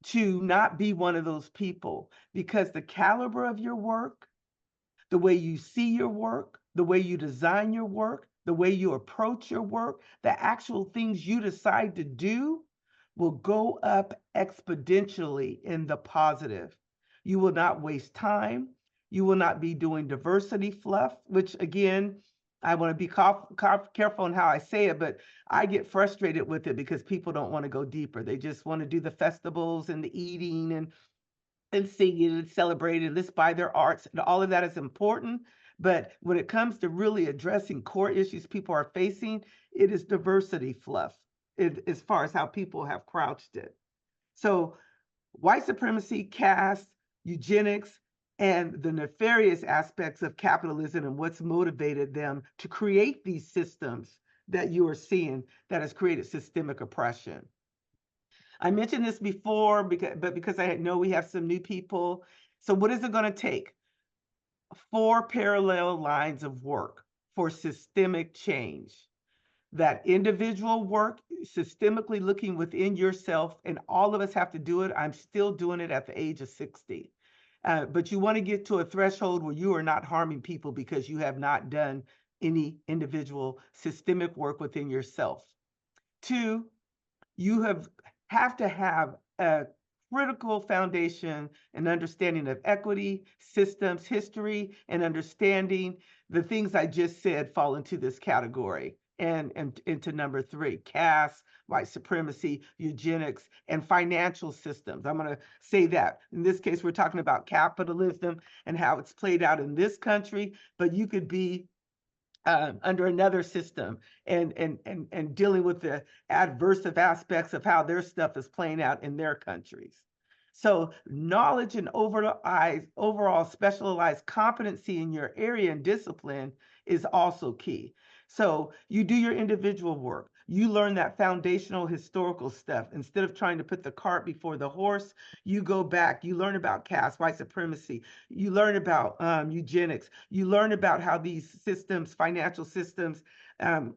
to not be one of those people, because the caliber of your work, the way you see your work, the way you design your work, the way you approach your work, the actual things you decide to do will go up exponentially in the positive. You will not waste time. You will not be doing diversity fluff, which again, I want to be careful on how I say it, but I get frustrated with it because people don't want to go deeper. They just want to do the festivals and the eating and singing and celebrating. Let's buy their arts. And all of that is important. But when it comes to really addressing core issues people are facing, it is diversity fluff as far as how people have crouched it. So white supremacy, caste, eugenics, and the nefarious aspects of capitalism and what's motivated them to create these systems that you are seeing that has created systemic oppression. I mentioned this before, because I know we have some new people. So what is it going to take? 4 parallel lines of work for systemic change. That individual work, systemically looking within yourself, and all of us have to do it. I'm still doing it at the age of 60. But you want to get to a threshold where you are not harming people because you have not done any individual systemic work within yourself. 2, you have to have a critical foundation and understanding of equity, systems, history, and understanding. The things I just said fall into this category. And into number 3, caste, white supremacy, eugenics, and financial systems. I'm going to say that. In this case, we're talking about capitalism and how it's played out in this country, but you could be under another system and dealing with the adversive aspects of how their stuff is playing out in their countries. So knowledge and overall specialized competency in your area and discipline is also key. So you do your individual work. You learn that foundational historical stuff. Instead of trying to put the cart before the horse, you go back. You learn about caste, white supremacy. You learn about eugenics. You learn about how these systems, financial systems,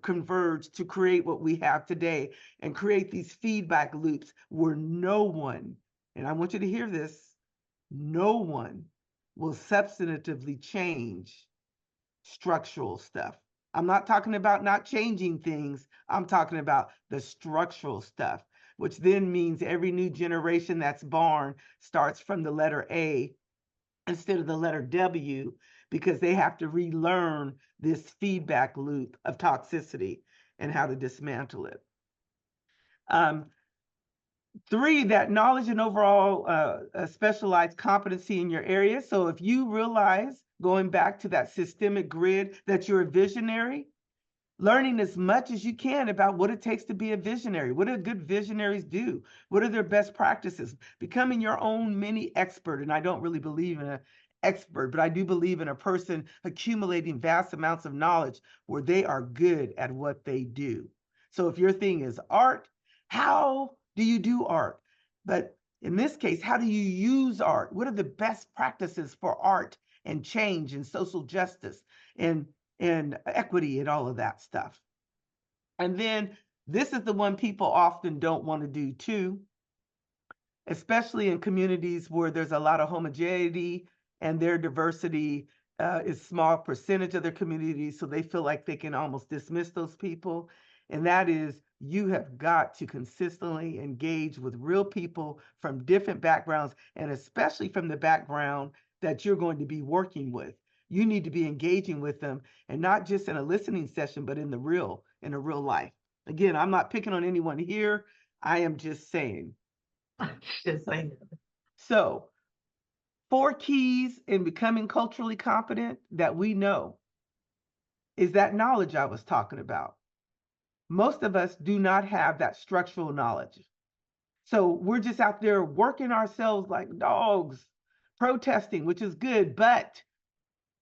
converge to create what we have today and create these feedback loops where no one, and I want you to hear this, no one will substantively change structural stuff. I'm not talking about not changing things. I'm talking about the structural stuff, which then means every new generation that's born starts from the letter A instead of the letter W, because they have to relearn this feedback loop of toxicity and how to dismantle it. 3, that knowledge and overall specialized competency in your area. So if you realize, going back to that systemic grid, that you're a visionary, learning as much as you can about what it takes to be a visionary. What do good visionaries do? What are their best practices? Becoming your own mini expert. And I don't really believe in an expert, but I do believe in a person accumulating vast amounts of knowledge where they are good at what they do. So if your thing is art, how do you do art? But In this case, how do you use art? What are the best practices for art and change and social justice and equity and all of that stuff? And then this is the one people often don't want to do too, especially in communities where there's a lot of homogeneity and their diversity is small percentage of their community, so they feel like they can almost dismiss those people. And that is, you have got to consistently engage with real people from different backgrounds, and especially from the background that you're going to be working with. You need to be engaging with them, and not just in a listening session, but in a real life. Again, I'm not picking on anyone here. I am just saying. Just saying. So, 4 keys in becoming culturally competent that we know is that knowledge I was talking about. Most of us do not have that structural knowledge. So we're just out there working ourselves like dogs, protesting, which is good, but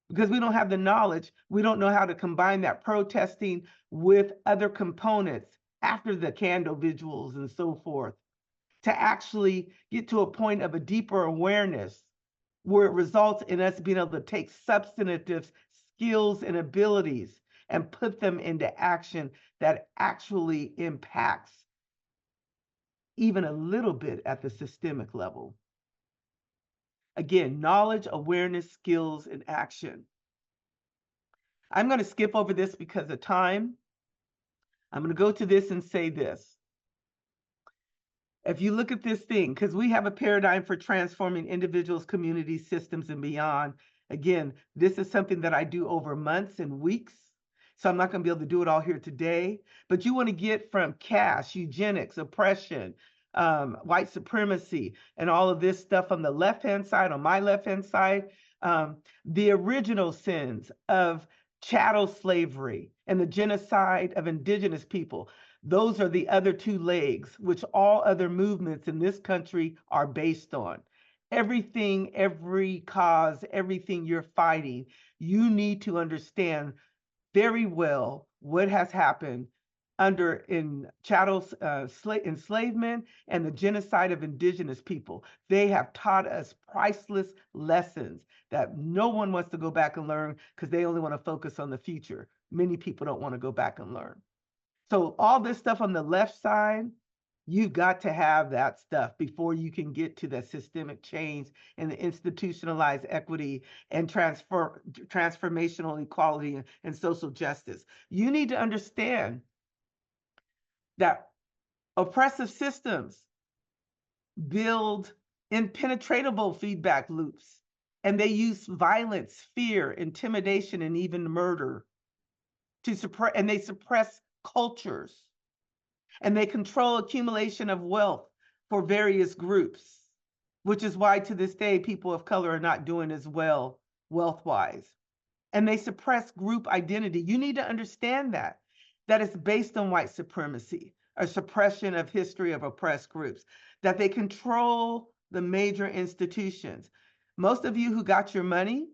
because we don't have the knowledge, we don't know how to combine that protesting with other components after the candle visuals and so forth, to actually get to a point of a deeper awareness where it results in us being able to take substantive skills and abilities and put them into action that actually impacts even a little bit at the systemic level. Again, knowledge, awareness, skills, and action. I'm going to skip over this because of time. I'm going to go to this and say this. If you look at this thing, because we have a paradigm for transforming individuals, communities, systems, and beyond. Again, this is something that I do over months and weeks. So I'm not going to be able to do it all here today. But you want to get from caste, eugenics, oppression, white supremacy, and all of this stuff on the left-hand side, on my left-hand side, the original sins of chattel slavery and the genocide of indigenous people. Those are the other 2 legs, which all other movements in this country are based on. Everything, every cause, everything you're fighting, you need to understand very well what has happened in chattel enslavement and the genocide of indigenous people. They have taught us priceless lessons that no one wants to go back and learn because they only want to focus on the future. Many people don't want to go back and learn. So all this stuff on the left side, you've got to have that stuff before you can get to the systemic change and the institutionalized equity and transformational equality and social justice. You need to understand that oppressive systems build impenetrable feedback loops, and they use violence, fear, intimidation, and even murder to suppress, and they suppress cultures, and they control accumulation of wealth for various groups, which is why to this day people of color are not doing as well wealth-wise. And they suppress group identity. You need to understand that it's based on white supremacy, a suppression of history of oppressed groups, that they control the major institutions. Most of you who got your money,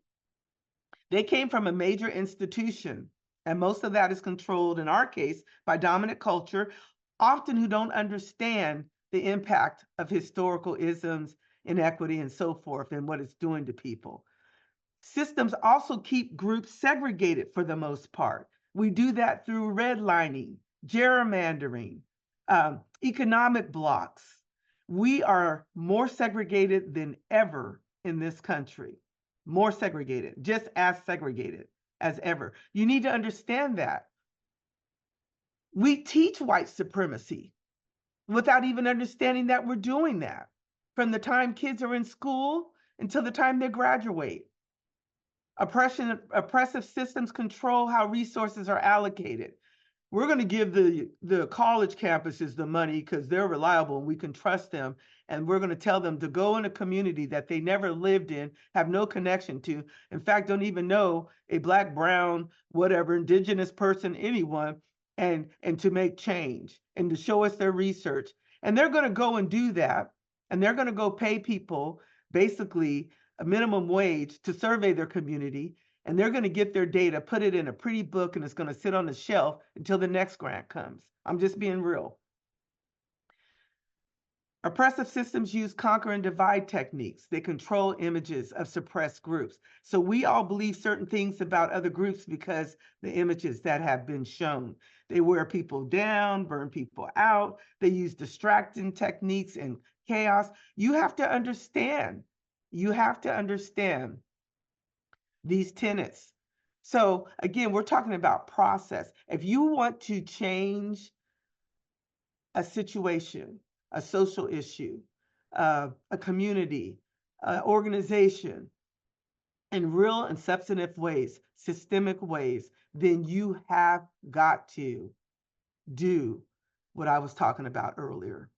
they came from a major institution. And most of that is controlled, in our case, by dominant culture, often who don't understand the impact of historical isms, inequity, and so forth, and what it's doing to people. Systems also keep groups segregated for the most part. We do that through redlining, gerrymandering, economic blocks. We are more segregated than ever in this country. More segregated, just as segregated as ever. You need to understand that. We teach white supremacy without even understanding that we're doing that from the time kids are in school until the time they graduate. Oppressive systems control how resources are allocated. We're going to give the college campuses the money because they're reliable and we can trust them. And we're going to tell them to go in a community that they never lived in, have no connection to, in fact, don't even know a Black, brown, whatever, indigenous person, anyone, and to make change and to show us their research. And they're going to go and do that. And they're going to go pay people basically a minimum wage to survey their community. And they're going to get their data, put it in a pretty book, and it's going to sit on the shelf until the next grant comes. I'm just being real. Oppressive systems use conquer and divide techniques. They control images of suppressed groups. So we all believe certain things about other groups because the images that have been shown. They wear people down, burn people out. They use distracting techniques and chaos. You have to understand. You have to understand these tenets. So again, we're talking about process. If you want to change a situation, a social issue, a community, organization in real and substantive ways, systemic ways, then you have got to do what I was talking about earlier.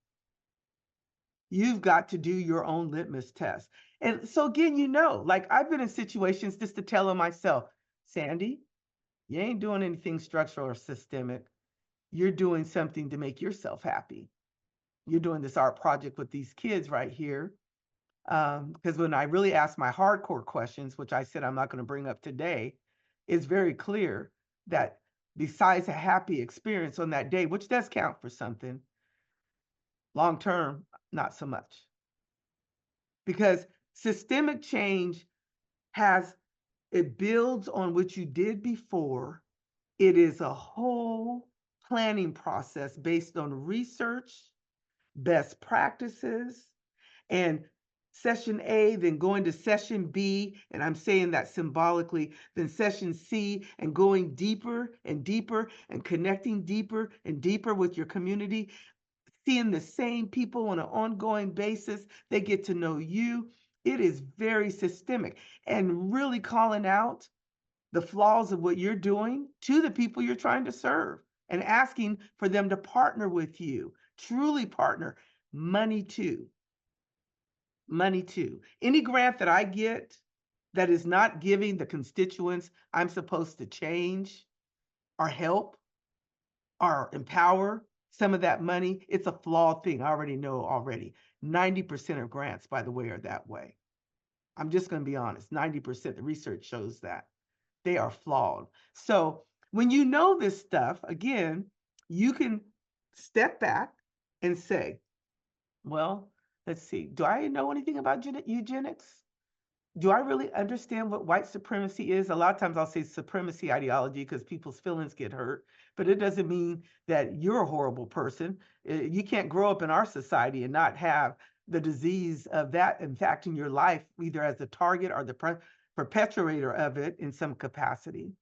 You've got to do your own litmus test. And so again, like I've been in situations just to tell them myself, Sandy, you ain't doing anything structural or systemic. You're doing something to make yourself happy. You're doing this art project with these kids right here. Because when I really ask my hardcore questions, which I said I'm not going to bring up today, it's very clear that besides a happy experience on that day, which does count for something, long term, not so much. Because systemic change it builds on what you did before. It is a whole planning process based on research, best practices, and session A, then going to session B, and I'm saying that symbolically, then session C, and going deeper and deeper and connecting deeper and deeper with your community, seeing the same people on an ongoing basis. They get to know you. It is very systemic, and really calling out the flaws of what you're doing to the people you're trying to serve and asking for them to partner with you, truly partner. Money too. Money too. Any grant that I get that is not giving the constituents I'm supposed to change or help or empower some of that money, it's a flawed thing. I already know already. 90% of grants, by the way, are that way. I'm just going to be honest. 90%, the research shows that. They are flawed. So when you know this stuff, again, you can step back and say, well, let's see, do I know anything about eugenics? Do I really understand what white supremacy is? A lot of times I'll say supremacy ideology because people's feelings get hurt, but it doesn't mean that you're a horrible person. You can't grow up in our society and not have the disease of that impacting your life, either as the target or the perpetrator of it in some capacity.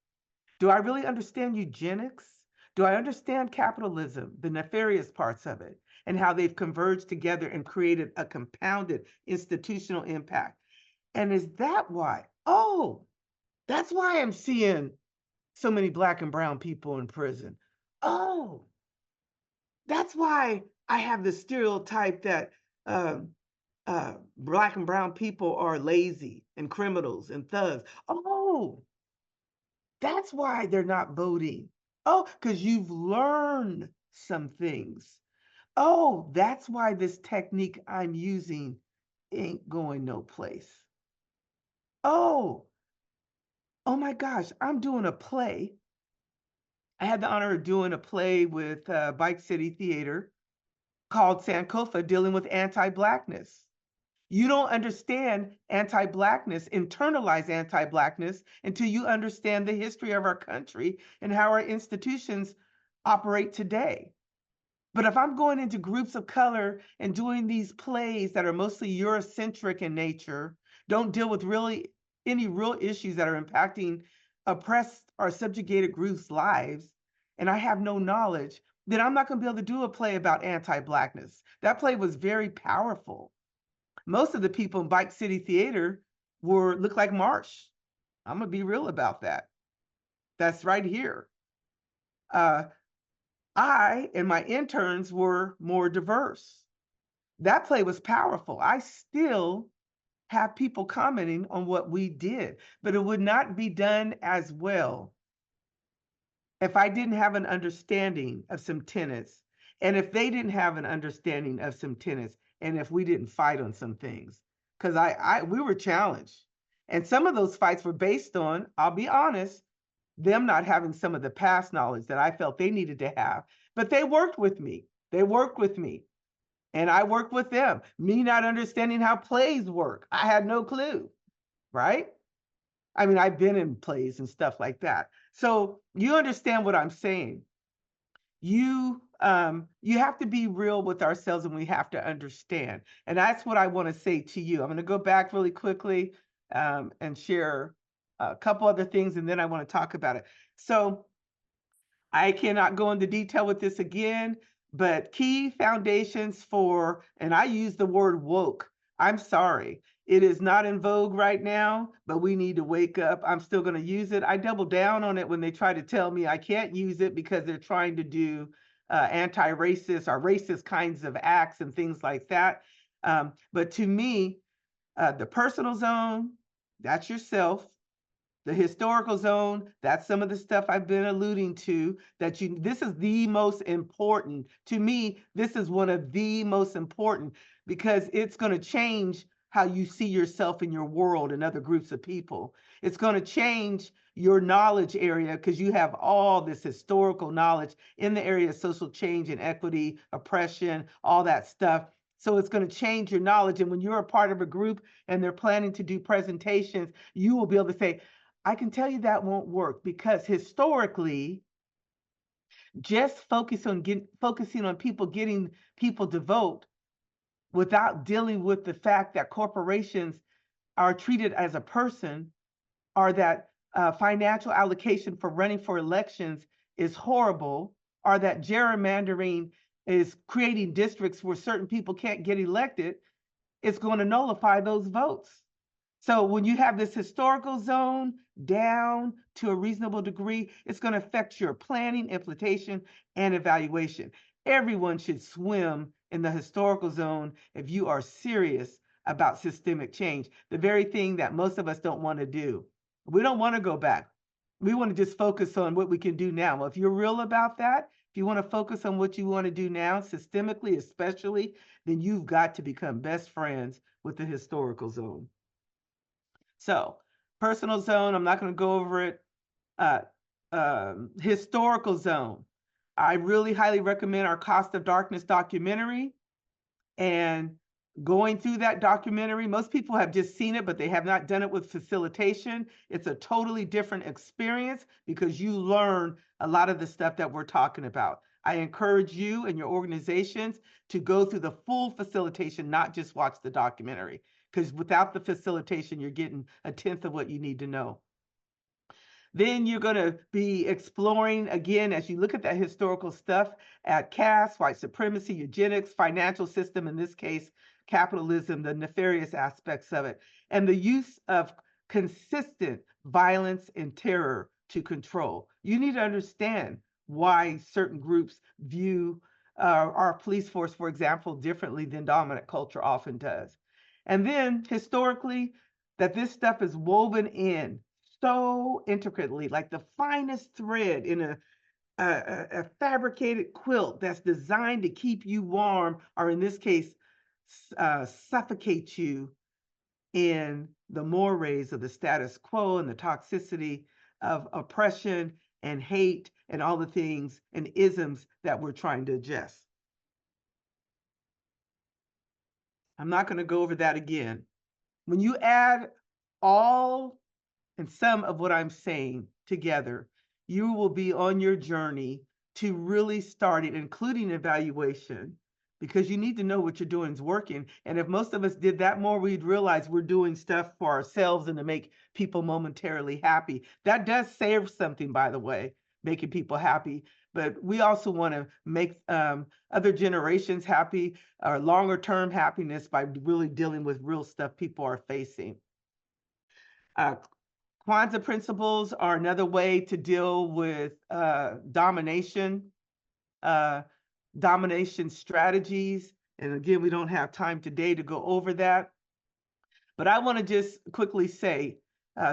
Do I really understand eugenics? Do I understand capitalism, the nefarious parts of it, and how they've converged together and created a compounded institutional impact? And is that why? Oh, that's why I'm seeing so many Black and brown people in prison. Oh, that's why I have the stereotype that Black and brown people are lazy and criminals and thugs. Oh, that's why they're not voting. Oh, because you've learned some things. Oh, that's why this technique I'm using ain't going no place. Oh my gosh, I'm doing a play. I had the honor of doing a play with Bike City Theater called Sankofa, dealing with anti-Blackness. You don't understand anti-Blackness, internalize anti-Blackness, until you understand the history of our country and how our institutions operate today. But if I'm going into groups of color and doing these plays that are mostly Eurocentric in nature, don't deal with really any real issues that are impacting oppressed or subjugated groups' lives, and I have no knowledge, then I'm not going to be able to do a play about anti-Blackness. That play was very powerful. Most of the people in Bike City Theater look like Marsh. I'm going to be real about that. That's right here. I and my interns were more diverse. That play was powerful. I still have people commenting on what we did, but it would not be done as well if I didn't have an understanding of some tenets, and if they didn't have an understanding of some tenets, and if we didn't fight on some things, because we were challenged. And some of those fights were based on, I'll be honest, them not having some of the past knowledge that I felt they needed to have. But they worked with me. They worked with me. And I worked with them. Me not understanding how plays work, I had no clue, right? I mean, I've been in plays and stuff like that. So you understand what I'm saying. You have to be real with ourselves, and we have to understand. And that's what I want to say to you. I'm going to go back really quickly and share a couple other things, and then I want to talk about it. So I cannot go into detail with this again, but key foundations for, and I use the word woke. I'm sorry. It is not in vogue right now, but we need to wake up. I'm still going to use it. I double down on it when they try to tell me I can't use it because they're trying to do anti-racist or racist kinds of acts and things like that. But to me, the personal zone, that's yourself. The historical zone, that's some of the stuff I've been alluding to, that this is the most important. To me, this is one of the most important because it's going to change how you see yourself in your world and other groups of people. It's going to change your knowledge area because you have all this historical knowledge in the area of social change and equity, oppression, all that stuff. So it's going to change your knowledge. And when you're a part of a group and they're planning to do presentations, you will be able to say, I can tell you that won't work because historically, just focusing on people getting people to vote without dealing with the fact that corporations are treated as a person, or that financial allocation for running for elections is horrible, or that gerrymandering is creating districts where certain people can't get elected, it's going to nullify those votes. So when you have this historical zone down to a reasonable degree, it's going to affect your planning, implementation, and evaluation. Everyone should swim in the historical zone if you are serious about systemic change, the very thing that most of us don't want to do. We don't want to go back. We want to just focus on what we can do now. Well, if you're real about that, if you want to focus on what you want to do now, systemically especially, then you've got to become best friends with the historical zone. So, personal zone, I'm not going to go over it. Historical zone. I really highly recommend our Cost of Darkness documentary. And going through that documentary, most people have just seen it, but they have not done it with facilitation. It's a totally different experience because you learn a lot of the stuff that we're talking about. I encourage you and your organizations to go through the full facilitation, not just watch the documentary, because without the facilitation, you're getting a tenth of what you need to know. Then you're going to be exploring, again, as you look at that historical stuff, at caste, white supremacy, eugenics, financial system, in this case, capitalism, the nefarious aspects of it, and the use of consistent violence and terror to control. You need to understand why certain groups view our police force, for example, differently than dominant culture often does. And then historically, that this stuff is woven in so intricately, like the finest thread in a fabricated quilt that's designed to keep you warm, or in this case, suffocate you in the mores of the status quo and the toxicity of oppression and hate and all the things and isms that we're trying to adjust. I'm not going to go over that again. When you add all and some of what I'm saying together, you will be on your journey to really start it, including evaluation, because you need to know what you're doing is working. And if most of us did that more, we'd realize we're doing stuff for ourselves and to make people momentarily happy. That does save something, by the way, making people happy. But we also want to make other generations happy, or longer term happiness, by really dealing with real stuff people are facing. Kwanzaa principles are another way to deal with domination strategies. And again, we don't have time today to go over that. But I want to just quickly say,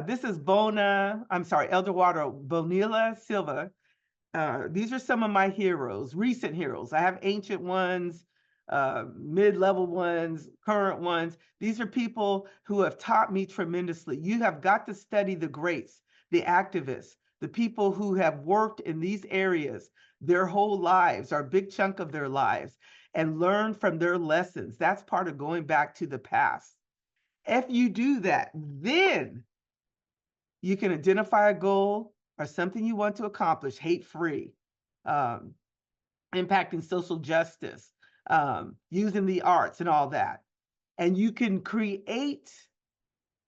this is Eldorado Bonilla Silva. These are some of my heroes, recent heroes. I have ancient ones, mid-level ones, current ones. These are people who have taught me tremendously. You have got to study the greats, the activists, the people who have worked in these areas their whole lives, or a big chunk of their lives. and learn from their lessons. That's part of going back to the past. If you do that, then you can identify a goal or something you want to accomplish, hate-free, um, impacting social justice, using the arts and all that. And you can create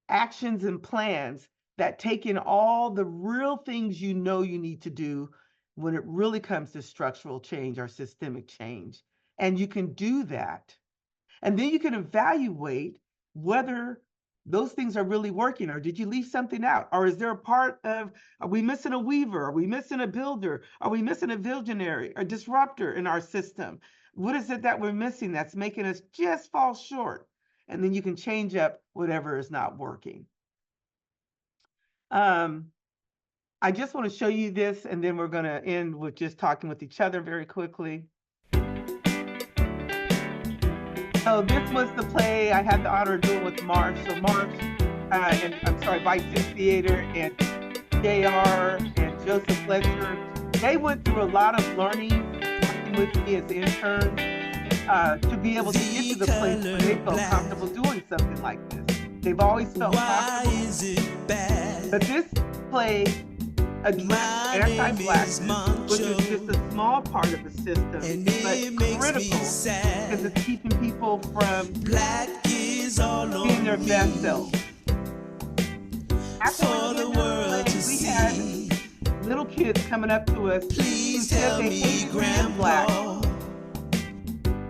actions and plans that take in all the real things you know you need to do when it really comes to structural change or systemic change. And you can do that. And then you can evaluate whether those things are really working, or did you leave something out? Or is there a part of, are we missing a weaver? Are we missing a builder? Are we missing a visionary, a disruptor in our system? What is it that we're missing that's making us just fall short? And then you can change up whatever is not working. I just want to show you this, and then we're going to end with just talking with each other very quickly. So this was the play I had the honor of doing with March. So March, and I'm sorry, Vice Theater and JR and Joseph Fletcher, they went through a lot of learning with me as interns to be able to get to the place where they felt comfortable doing something like this. They've always felt comfortable. But this play addressed anti-Blackness, which is just a small part of the system, but critical because it's keeping people from being their best selves. After we had little kids coming up to us who said they hated being Black,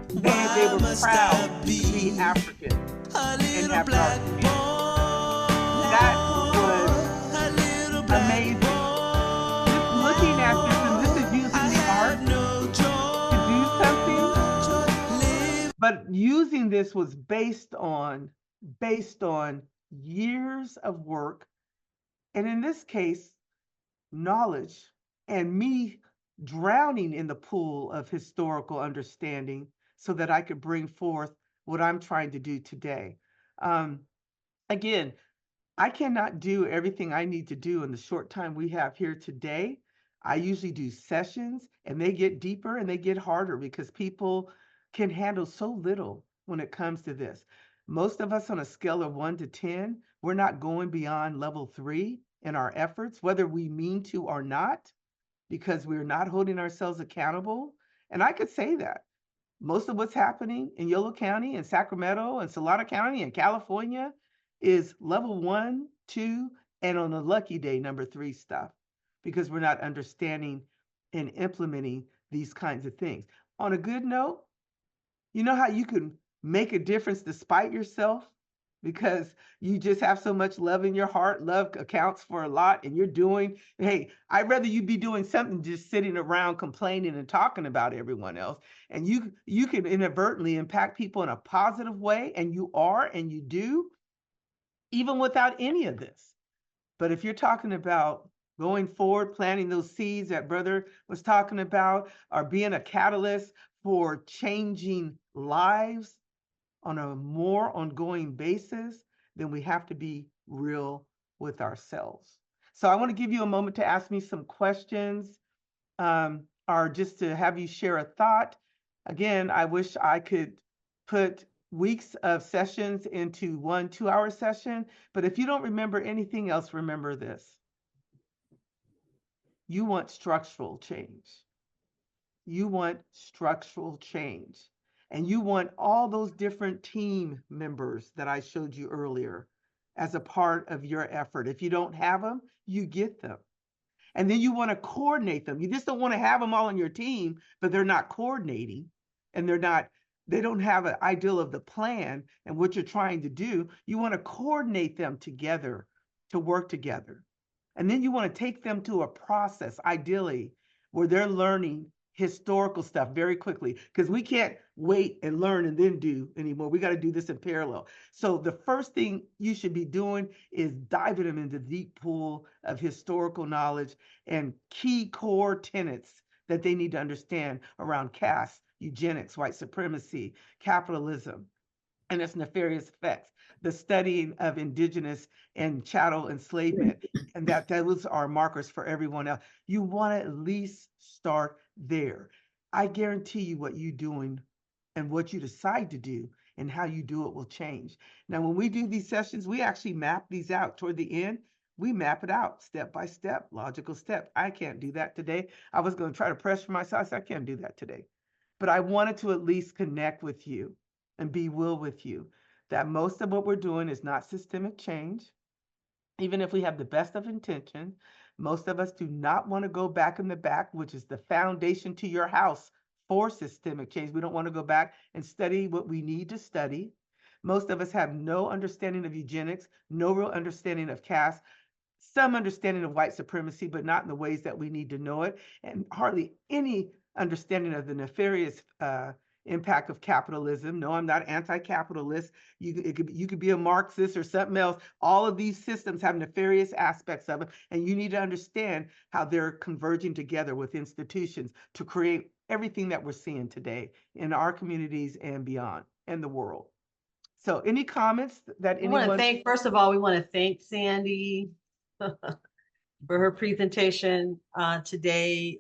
and they were proud to be African and have dark skin. That was amazing. Looking at this, and this is using the art to do something, but using this was based on years of work, and in this case, knowledge, and me drowning in the pool of historical understanding so that I could bring forth what I'm trying to do today. Again, I cannot do everything I need to do in the short time we have here today. I usually do sessions, and they get deeper and they get harder because people can handle so little when it comes to this. Most of us on a scale of 1 to 10, we're not going beyond level 3 in our efforts, whether we mean to or not, because we're not holding ourselves accountable. And I could say that. Most of what's happening in Yolo County and Sacramento and Salado County and California is level 1, 2, and on a lucky day, number 3 stuff, because we're not understanding and implementing these kinds of things. On a good note, you know how you can make a difference despite yourself because you just have so much love in your heart. Love accounts for a lot, and you're doing, hey, I'd rather you be doing something just sitting around complaining and talking about everyone else. And you can inadvertently impact people in a positive way, and you are, and you do, even without any of this. But if you're talking about going forward, planting those seeds that brother was talking about, or being a catalyst for changing lives on a more ongoing basis, then we have to be real with ourselves. So I want to give you a moment to ask me some questions, or just to have you share a thought. Again, I wish I could put weeks of sessions into 1 2-hour session, but if you don't remember anything else, remember this. You want structural change. You want structural change. And you want all those different team members that I showed you earlier as a part of your effort. If you don't have them, you get them. And then you want to coordinate them. You just don't want to have them all on your team, but they're not coordinating, and they don't have an ideal of the plan and what you're trying to do. You want to coordinate them together to work together. And then you want to take them to a process, ideally, where they're learning historical stuff very quickly, because we can't wait and learn and then do anymore. We got to do this in parallel. So the first thing you should be doing is diving them into the deep pool of historical knowledge and key core tenets that they need to understand around caste, eugenics, white supremacy, capitalism, and its nefarious effects, the studying of indigenous and chattel enslavement, and that those are markers for everyone else. You want to at least start there. I guarantee you what you're doing And what you decide to do and how you do it will change. Now, when we do these sessions, we actually map these out toward the end. We map it out step by step, logical step. I can't do that today. I was going to try to pressure myself. I said, I can't do that today. But I wanted to at least connect with you and be real with you that most of what we're doing is not systemic change. Even if we have the best of intention, most of us do not want to go back in the back, which is the foundation to your house for systemic change. We don't want to go back and study what we need to study. Most of us have no understanding of eugenics, no real understanding of caste, some understanding of white supremacy, but not in the ways that we need to know it, and hardly any understanding of the nefarious impact of capitalism. No, I'm not anti-capitalist. You could be a Marxist or something else. All of these systems have nefarious aspects of it, and you need to understand how they're converging together with institutions to create everything that we're seeing today in our communities and beyond, and the world. So any comments that I want to anyone? thank, first of all, we want to thank Sandy for her presentation today.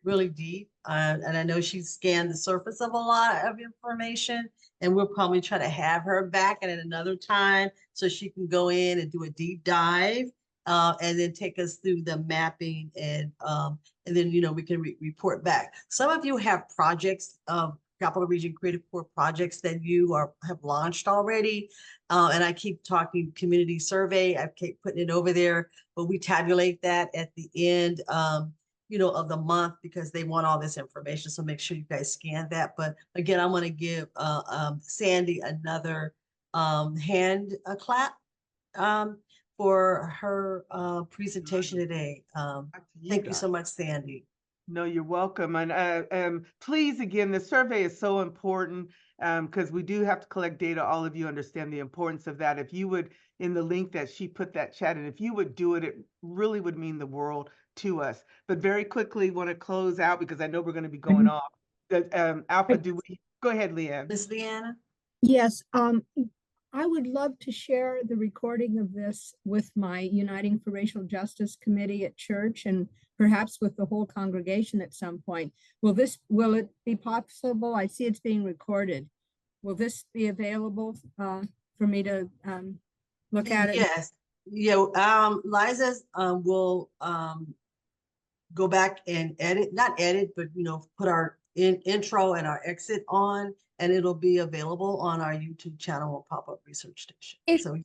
Really deep. And I know she scanned the surface of a lot of information, and we'll probably try to have her back at another time so she can go in and do a deep dive and then take us through the mapping, and then, you know, we can report back. Some of you have projects, Capital Region Creative Corps projects that you have launched already. And I keep talking community survey. I keep putting it over there, but we tabulate that at the end, you know, of the month, because they want all this information. So make sure you guys scan that. But again, I'm going to give Sandy another hand clap for her presentation today. Thank you so much, Sandy. No, you're welcome. And please, again, the survey is so important because we do have to collect data. All of you understand the importance of that. If you would, in the link that she put that chat in, if you would do it, it really would mean the world to us. But very quickly, want to close out because I know we're going to be going off. Alpha, do we? Go ahead, Leanne. Ms. Leanna? Yes, I would love to share the recording of this with my Uniting for Racial Justice committee at church, and perhaps with the whole congregation at some point. Will it be possible? I see it's being recorded. Will this be available for me to look at it? Yes. Yeah. Liza will go back and not edit, but, you know, put our intro and our exit on, and it'll be available on our YouTube channel or Pop-Up Research Station.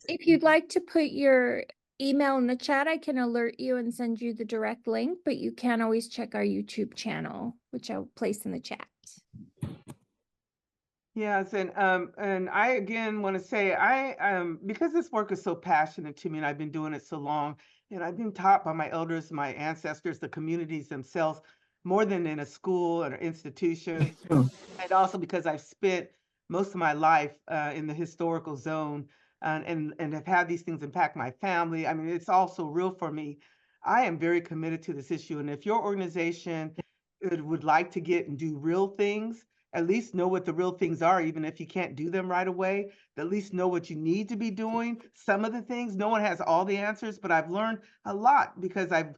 If you'd like to put your email in the chat, I can alert you and send you the direct link, but you can always check our YouTube channel, which I'll place in the chat. Yes, and I again want to say because this work is so passionate to me, and I've been doing it so long, and I've been taught by my elders, my ancestors, the communities themselves, more than in a school or institution, and also because I've spent most of my life in the historical zone and have had these things impact my family. I mean, it's also real for me. I am very committed to this issue, and if your organization would like to get and do real things, at least know what the real things are, even if you can't do them right away. At least know what you need to be doing. Some of the things, no one has all the answers, but I've learned a lot because I've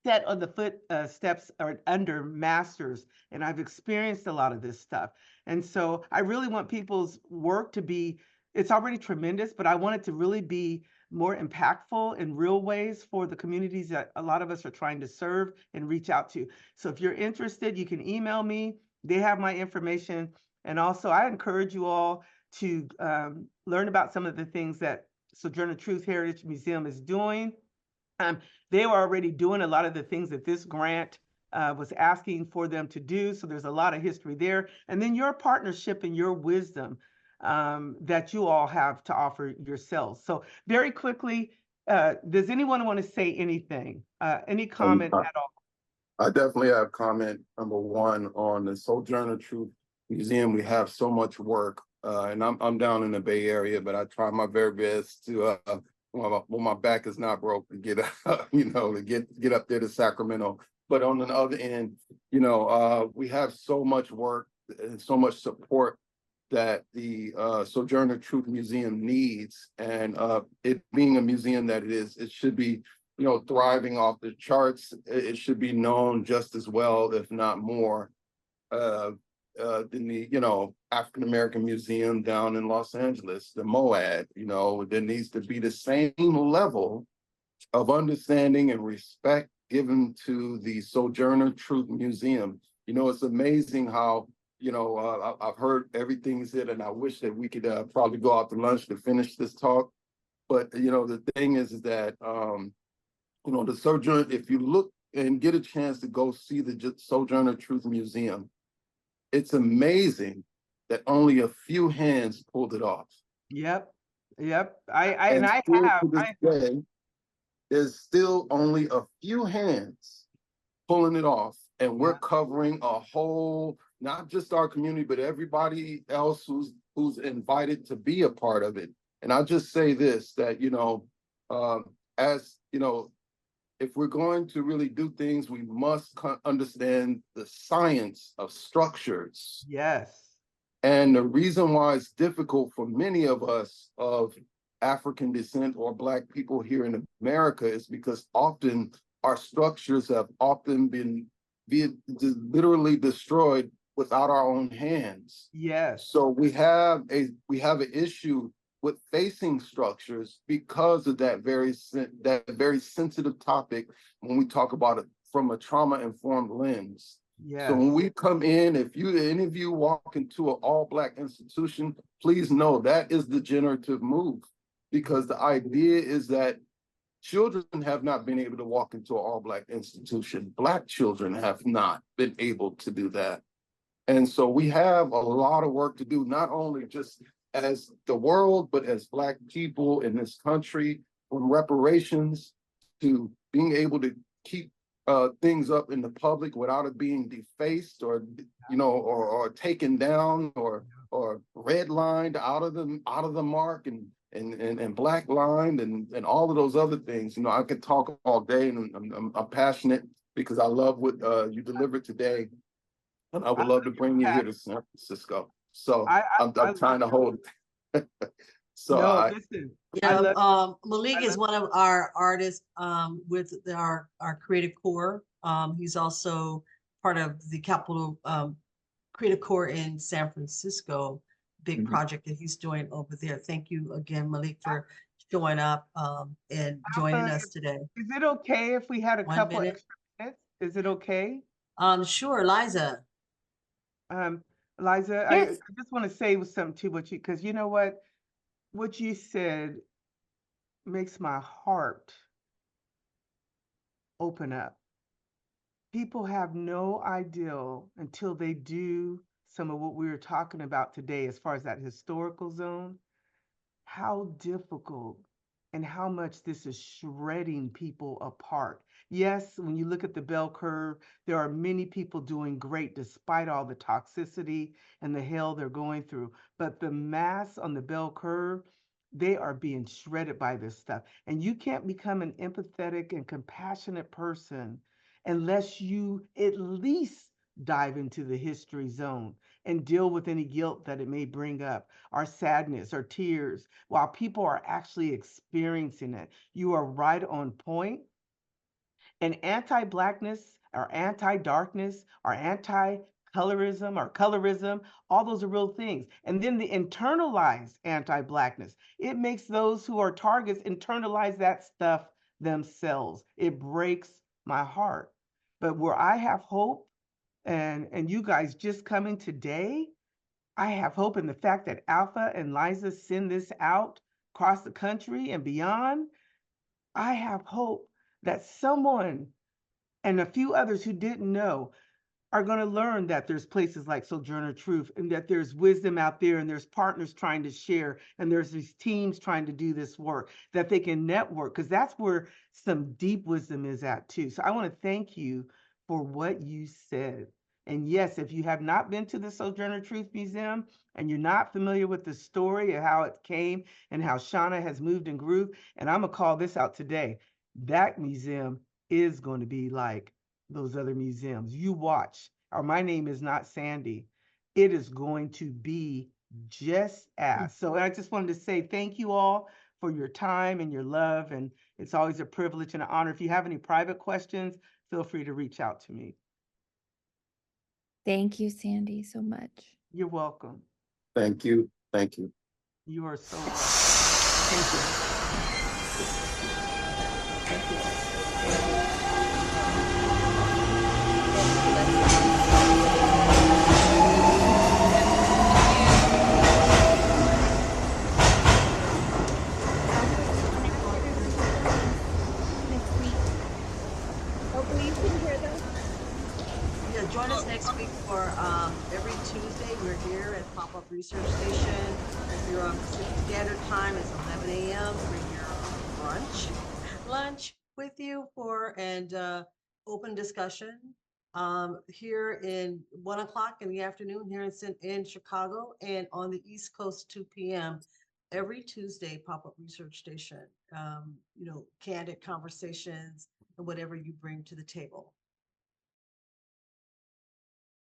sat on the footsteps or under masters, and I've experienced a lot of this stuff. And so I really want people's work to be, it's already tremendous, but I want it to really be more impactful in real ways for the communities that a lot of us are trying to serve and reach out to. So if you're interested, you can email me. They have my information. And also I encourage you all to learn about some of the things that Sojourner Truth Heritage Museum is doing. They were already doing a lot of the things that this grant was asking for them to do. So there's a lot of history there. And then your partnership and your wisdom that you all have to offer yourselves. So very quickly, does anyone want to say anything? Any comment at all? I definitely have comment number one on the Sojourner Truth Museum. We have so much work, and I'm down in the Bay Area, but I try my very best to when my back is not broke, to get you know, to get up there to Sacramento. But on the other end, you know, we have so much work and so much support that the Sojourner Truth Museum needs, and it being a museum that it is, it should be, you know, thriving off the charts. It should be known just as well, if not more. than the, African American Museum down in Los Angeles, the MOAD. There needs to be the same level of understanding and respect given to the Sojourner Truth Museum. It's amazing how, I've heard everything said, and I wish that we could probably go out to lunch to finish this talk. But, the thing is that, the Sojourner, if you look and get a chance to go see the Sojourner Truth Museum, it's amazing that only a few hands pulled it off. Yep. Yep. And still have. to this day, there's still only a few hands pulling it off. And we're covering a whole, not just our community, but everybody else who's invited to be a part of it. And I'll just say this, that, if we're going to really do things, we must understand the science of structures. Yes. And the reason why it's difficult for many of us of African descent or Black people here in America is because often our structures have often been literally destroyed without our own hands. Yes. So we have an issue with facing structures because of that very sensitive topic when we talk about it from a trauma-informed lens. Yes. So when we come in, if any of you walk into an all-Black institution, please know that is the generative move, because the idea is that children have not been able to walk into an all-Black institution. Black children have not been able to do that. And so we have a lot of work to do, not only just as the world, but as Black people in this country, from reparations to being able to keep things up in the public without it being defaced or or taken down or redlined out of the mark and black lined and all of those other things. I could talk all day, and I'm passionate because I love what you delivered today, and I would love to bring you here to San Francisco. So I'm trying to hold it. Listen. Yeah, Malik is one of our artists with our Creative Core. He's also part of the Capital Creative Core in San Francisco, big project that he's doing over there. Thank you again, Malik, for showing up and joining us today. Is it okay if we had a 1 couple minute. extra minutes? Is it okay? Sure, Liza. Liza, I Yes. just want to say something to because you know what you said makes my heart open up. People have no idea until they do some of what we were talking about today, as far as that historical zone, how difficult and how much this is shredding people apart. Yes, when you look at the bell curve, there are many people doing great despite all the toxicity and the hell they're going through. But the mass on the bell curve, they are being shredded by this stuff. And you can't become an empathetic and compassionate person unless you at least dive into the history zone and deal with any guilt that it may bring up, or sadness or tears, while people are actually experiencing it. You are right on point. And anti-Blackness or anti-darkness or anti-colorism or colorism, all those are real things. And then the internalized anti-Blackness, it makes those who are targets internalize that stuff themselves. It breaks my heart. But where I have hope, and you guys just coming today, I have hope in the fact that Alpha and Liza send this out across the country and beyond. I have hope that someone and a few others who didn't know are going to learn that there's places like Sojourner Truth, and that there's wisdom out there, and there's partners trying to share, and there's these teams trying to do this work, that they can network, because that's where some deep wisdom is at too. So I want to thank you for what you said. And yes, if you have not been to the Sojourner Truth Museum and you're not familiar with the story of how it came and how Shauna has moved and grew, and I'm going to call this out today, that museum is going to be like those other museums. You watch, or My Name Is Not Sandy. It is going to be just as. So I just wanted to say thank you all for your time and your love. And it's always a privilege and an honor. If you have any private questions, feel free to reach out to me. Thank you, Sandy, so much. You're welcome. Thank you. Thank you. You are so welcome. Thank you. Next week. Hopefully you can hear them. Yeah, join us next week for every Tuesday. We're here at Pop-Up Research Station. If you're on Pacific Standard Time, it's 11 a.m. Bring your lunch with you for open discussion. Here in 1 o'clock in the afternoon here in Chicago, and on the East Coast 2 p.m. every Tuesday. Pop-Up Research Station. Candid conversations and whatever you bring to the table.